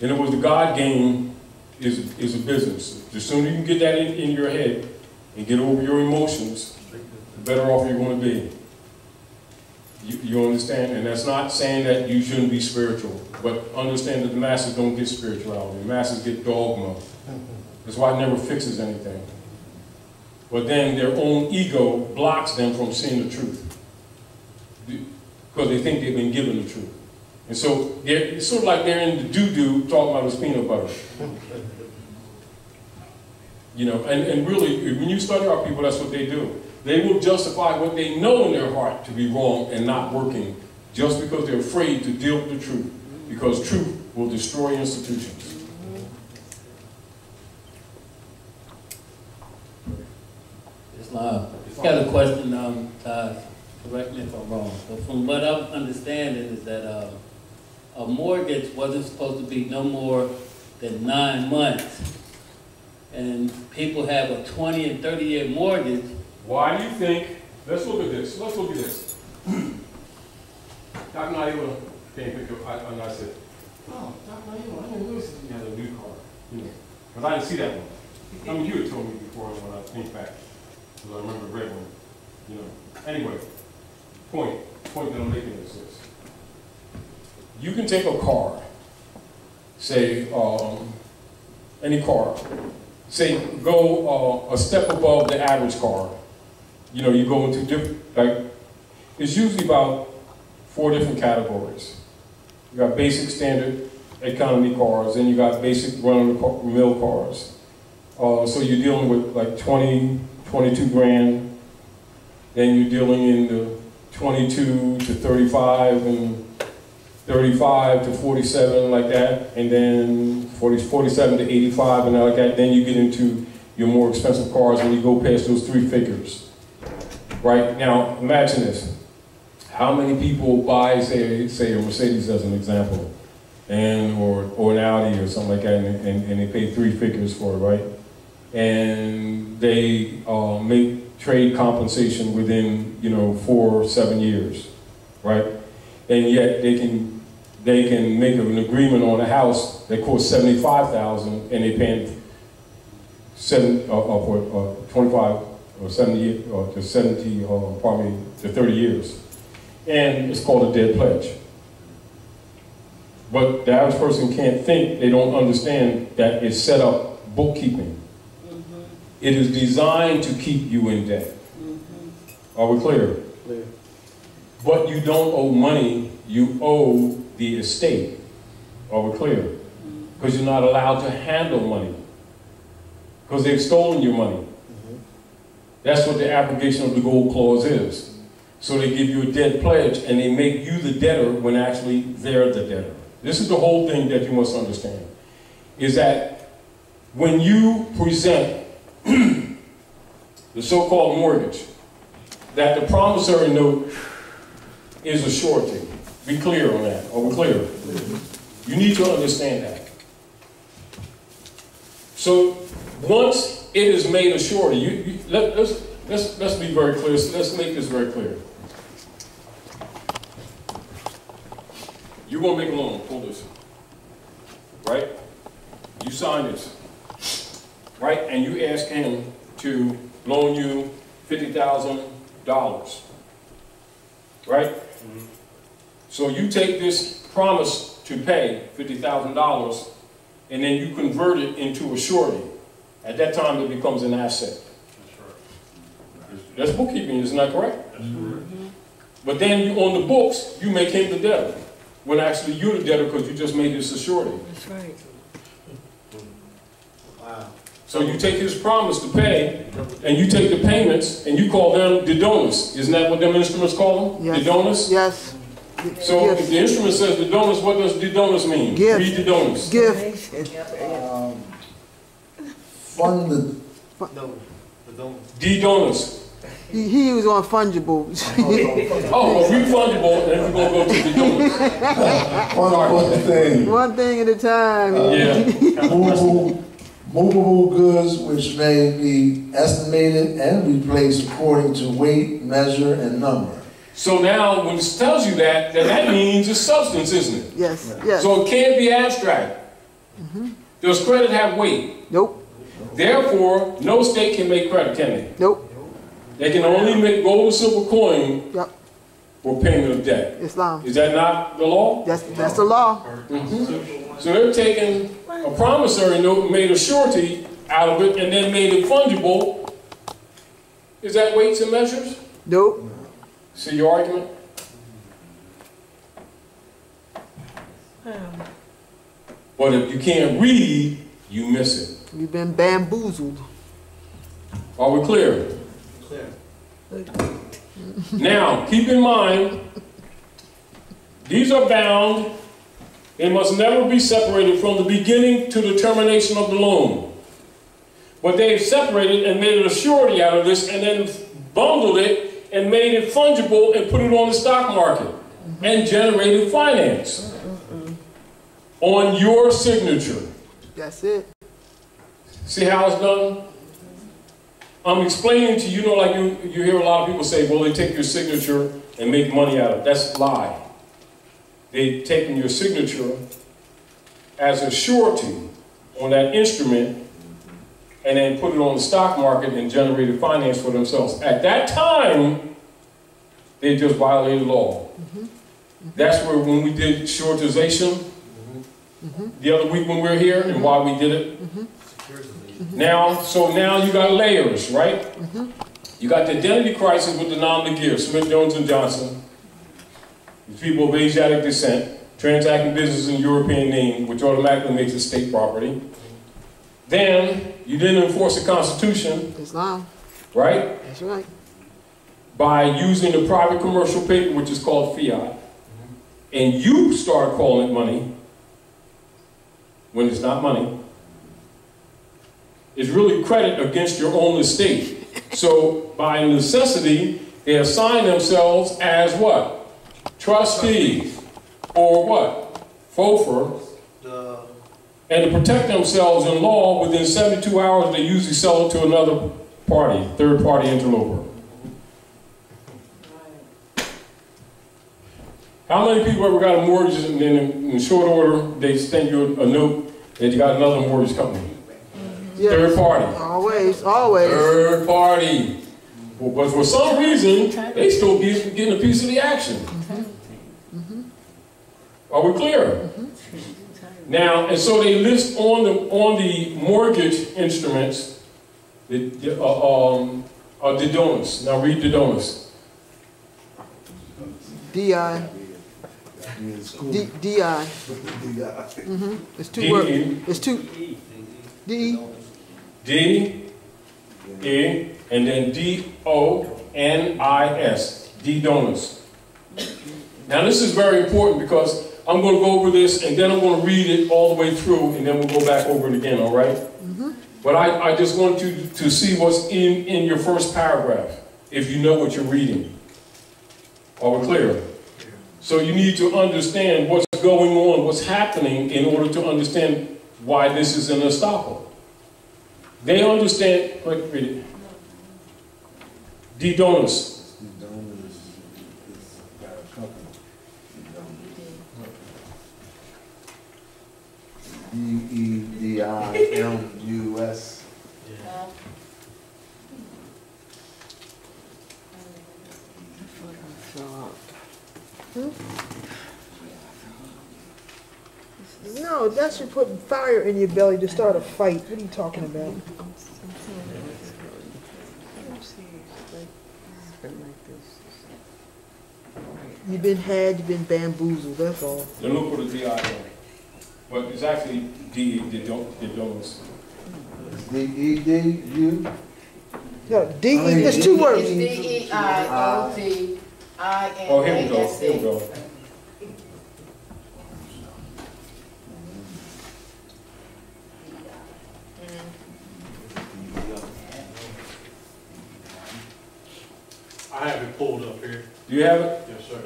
[SPEAKER 1] In other words, the God game is a business. The sooner you can get that in your head and get over your emotions, the better off you're going to be. You understand? And that's not saying that you shouldn't be spiritual, but understand that the masses don't get spirituality. The masses get dogma. That's why it never fixes anything. But then their own ego blocks them from seeing the truth because they think they've been given the truth. And so it's sort of like they're in the doo-doo talking about this peanut butter. And really, when you study our people, that's what they do. They will justify what they know in their heart to be wrong and not working just because they're afraid to deal with the truth, because truth will destroy institutions.
[SPEAKER 11] Islam. I got a question, correct me if I'm wrong. But from what I'm understanding is that a mortgage wasn't supposed to be no more than 9 months. And people have a 20 and 30-year mortgage.
[SPEAKER 1] Why do you think, let's look at this, Dr. Naila came pick up, and I said, oh, Dr. Naila, I didn't notice that you had a new car, because I didn't see that one. I mean, you had told me before when I think back, because I remember the red one, Anyway, point that I'm making is this. You can take a car, say, any car, say, go a step above the average car. You go into different, it's usually about 4 different categories. You got basic, standard, economy cars, then you got basic run-of-the-mill cars. So you're dealing with like 20, 22 grand, then you're dealing in the 22 to 35 and 35 to 47 like that, and then 47 to 85 and like that. Then you get into your more expensive cars when you go past those 3 figures. Right? Now, imagine this. How many people buy, say a Mercedes as an example, or an Audi or something like that, and they pay 3 figures for it, right? And they make trade compensation within, 4 or 7 years, right? And yet they can make an agreement on a house that costs $75,000, and they pay 25 or 70 or to 70 or probably to 30 years, and it's called a dead pledge. But the average person can't think, they don't understand that it's set up bookkeeping. It is designed to keep you in debt. Are we clear? Clear. But you don't owe money, you owe the estate. Are we clear? Because you're not allowed to handle money. Because they've stolen your money. That's what the abrogation of the gold clause is. So they give you a dead pledge and they make you the debtor when actually they're the debtor. This is the whole thing that you must understand. Is that when you present the so-called mortgage, that the promissory note is a surety. Be clear on that. Are we clear? You need to understand that. So once it is made a surety, let's be very clear. Let's make this very clear. You're going to make a loan. Pull this. Right? You sign this. Right? And you ask him to loan you $50,000. Right? Mm-hmm. So you take this promise to pay $50,000 and then you convert it into a surety. At that time, it becomes an asset. That's right. That's bookkeeping, isn't that correct? That's correct. But then on the books, you make him the debtor. When actually you're the debtor because you just made this a surety.
[SPEAKER 2] That's right.
[SPEAKER 9] Wow.
[SPEAKER 1] So you take his promise to pay, and you take the payments, and you call them the donors. Isn't that what them instruments call them?
[SPEAKER 2] Yes.
[SPEAKER 1] The donors?
[SPEAKER 2] Yes.
[SPEAKER 1] So if the instrument says the donors, what does the donors mean?
[SPEAKER 2] Gift.
[SPEAKER 1] Read the donors.
[SPEAKER 2] Gift.
[SPEAKER 4] Funded.
[SPEAKER 9] No, the donors.
[SPEAKER 1] The donors.
[SPEAKER 2] He was on fungible.
[SPEAKER 1] Oh, well, refundable, and we're going to go to the donors.
[SPEAKER 4] One thing.
[SPEAKER 2] One thing at a time.
[SPEAKER 1] Yeah.
[SPEAKER 4] Movable goods which may be estimated and replaced according to weight, measure, and number.
[SPEAKER 1] So now, when it tells you that, then that means it's substance, isn't it?
[SPEAKER 2] Yes, yes.
[SPEAKER 1] So it can't be abstract. Does credit have weight?
[SPEAKER 2] Nope.
[SPEAKER 1] Therefore, no state can make credit, can they?
[SPEAKER 2] Nope.
[SPEAKER 1] They can only make gold or silver coin
[SPEAKER 2] Yep.
[SPEAKER 1] for payment of debt.
[SPEAKER 2] Islam.
[SPEAKER 1] Is that not the law?
[SPEAKER 2] That's the law.
[SPEAKER 1] So they're taking a promissory note, made a surety out of it, and then made it fungible. Is that weights and measures?
[SPEAKER 2] Nope.
[SPEAKER 1] See your argument? But if you can't read, you miss it.
[SPEAKER 2] We've been bamboozled.
[SPEAKER 1] Are we clear?
[SPEAKER 9] Clear.
[SPEAKER 1] Now, keep in mind, these are bound. They must never be separated from the beginning to the termination of the loan. But they've separated and made a surety out of this and then bundled it and made it fungible and put it on the stock market and generated finance on your signature.
[SPEAKER 2] That's it.
[SPEAKER 1] See how it's done? I'm explaining to you, you know, like you hear a lot of people say, well, they take your signature and make money out of it. That's a lie. They've taken your signature as a surety on that instrument and then put it on the stock market and generated finance for themselves. At that time, they just violated law. That's where when we did suretization the other week when we were here and why we did it. Now, so now you got layers, right? You got the identity crisis with the Nom De Guerre, Smith, Jones, and Johnson. These people of Asiatic descent, transacting business in European name, which automatically makes it state property. Then, you didn't enforce the Constitution.
[SPEAKER 2] Islam.
[SPEAKER 1] Right?
[SPEAKER 2] That's right.
[SPEAKER 1] By using the private commercial paper, which is called fiat. And you start calling it money when it's not money. It's really credit against your own estate. So, by necessity, they assign themselves as what? Trustees, or what? FOFR, and to protect themselves in law, within 72 hours, they usually sell it to another party, third-party interloper. How many people ever got a mortgage and then in short order, they send you a note that you got another mortgage company? Yes. Third party.
[SPEAKER 2] Always, always.
[SPEAKER 1] Third party. But for some reason, they still getting a piece of the action. Are we clear? Now, and so they list on the mortgage instruments the donors. Now read the donors.
[SPEAKER 2] DI. DI. It's two words. It's two. D.
[SPEAKER 1] D. E. And then D-O-N-I-S. D donors. Now this is very important because I'm going to go over this and then I'm going to read it all the way through and then we'll go back over it again, all right? But I just want you to see what's in your first paragraph, if you know what you're reading. Are we clear? So you need to understand what's going on, what's happening, in order to understand why this is an estoppel. They understand, quick, read it. De donis.
[SPEAKER 4] De donis is got a company. DEDIMUS.
[SPEAKER 2] No, that's you putting fire in your belly to start a fight. What are you talking about? You've been had, you've been bamboozled, that's all.
[SPEAKER 1] Then look for the DI on. But it's actually de donis.
[SPEAKER 4] DEDU?
[SPEAKER 2] No, D-E, there's two words.
[SPEAKER 3] DEIOTINASE.
[SPEAKER 1] Oh, here we go, here we go.
[SPEAKER 9] I have it pulled up here.
[SPEAKER 1] Do you have it?
[SPEAKER 9] Yes, sir.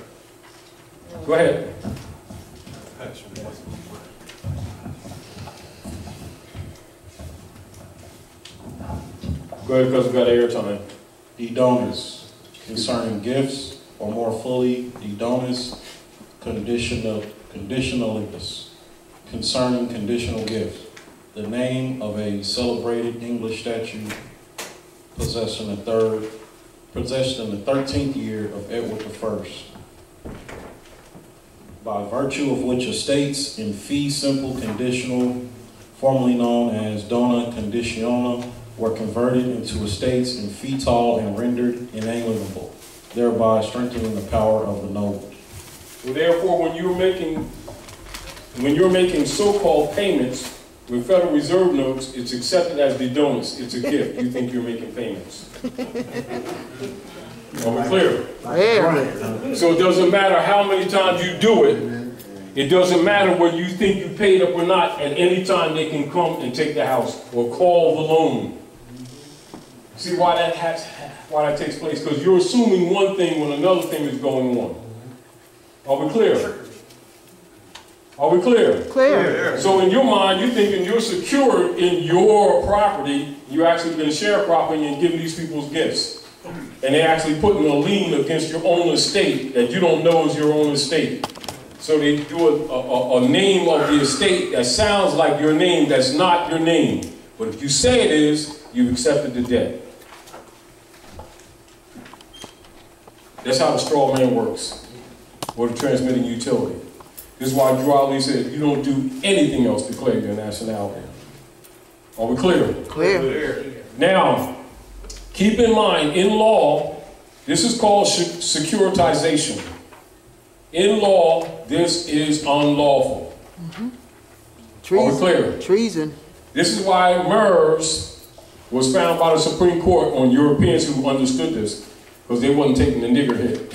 [SPEAKER 1] Go ahead. Go ahead, because we got airtime.
[SPEAKER 12] De donis, concerning gifts, or more fully, de donis conditionalibus, concerning conditional gifts. The name of a celebrated English statue possessed in the 13th year of Edward I, by virtue of which estates in fee simple conditional, formerly known as dona conditiona, were converted into estates in fee tall and rendered inalienable, thereby strengthening the power of the noble.
[SPEAKER 1] Well, therefore, when you're making so-called payments with Federal Reserve notes, it's accepted as de donis. It's a gift. You think you're making payments. Are we clear?
[SPEAKER 2] Yeah.
[SPEAKER 1] So it doesn't matter how many times you do it. It doesn't matter whether you think you paid up or not. At any time they can come and take the house or call the loan. See why that takes place? Because you're assuming one thing when another thing is going on. Are we clear? Are we clear?
[SPEAKER 2] Clear.
[SPEAKER 1] So in your mind, you're thinking you're secure in your property. You're actually going to share property and give these people's gifts. And they're actually putting a lien against your own estate that you don't know is your own estate. So they do a name of the estate that sounds like your name that's not your name. But if you say it is, you've accepted the debt. That's how the straw man works, or the transmitting utility. This is why Drew Ali said, you don't do anything else to claim your nationality. Are we clear?
[SPEAKER 2] Clear.
[SPEAKER 1] Now, keep in mind, in law, this is called securitization. In law, this is unlawful.
[SPEAKER 2] Treason.
[SPEAKER 1] Are we clear?
[SPEAKER 2] Treason.
[SPEAKER 1] This is why MERS was found by the Supreme Court on Europeans who understood this, because they wasn't taking the nigger hit.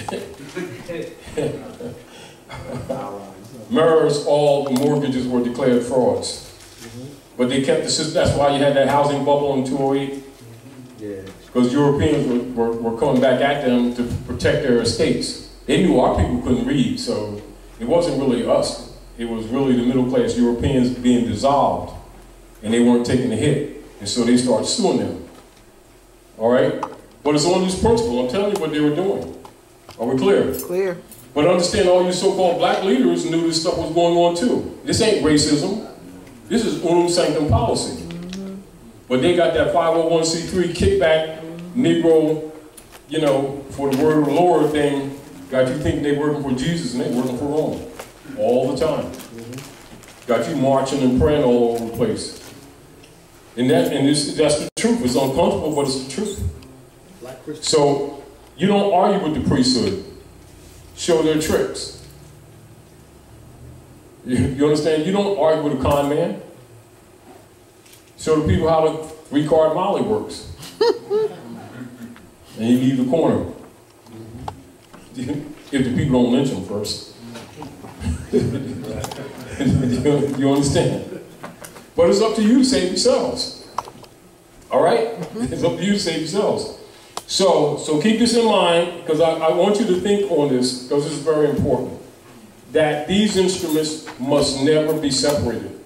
[SPEAKER 1] MERS, all the mortgages were declared frauds. But they kept the system. That's why you had that housing bubble in 2008. Because Europeans were coming back at them to protect their estates. They knew our people couldn't read, so it wasn't really us. It was really the middle class Europeans being dissolved, and they weren't taking the hit. And so they started suing them. All right? But it's on this principle. I'm telling you what they were doing. Are we clear?
[SPEAKER 2] Clear.
[SPEAKER 1] But understand, all you so-called black leaders knew this stuff was going on too. This ain't racism. This is unum sanctum policy. But they got that 501c3 kickback, Negro, you know, for the word of the Lord thing, got you thinking they working for Jesus and they working for Rome all the time. Got you marching and praying all over the place. And that's the truth. It's uncomfortable, but it's the truth. So you don't argue with the priesthood. Show their tricks. You understand? You don't argue with a con man. Show the people how the 3-card Molly works. And you leave the corner. If the people don't lynch them first. You understand? But it's up to you to save yourselves. All right? It's up to you to save yourselves. So keep this in mind, because I want you to think on this, because this is very important, that these instruments must never be separated.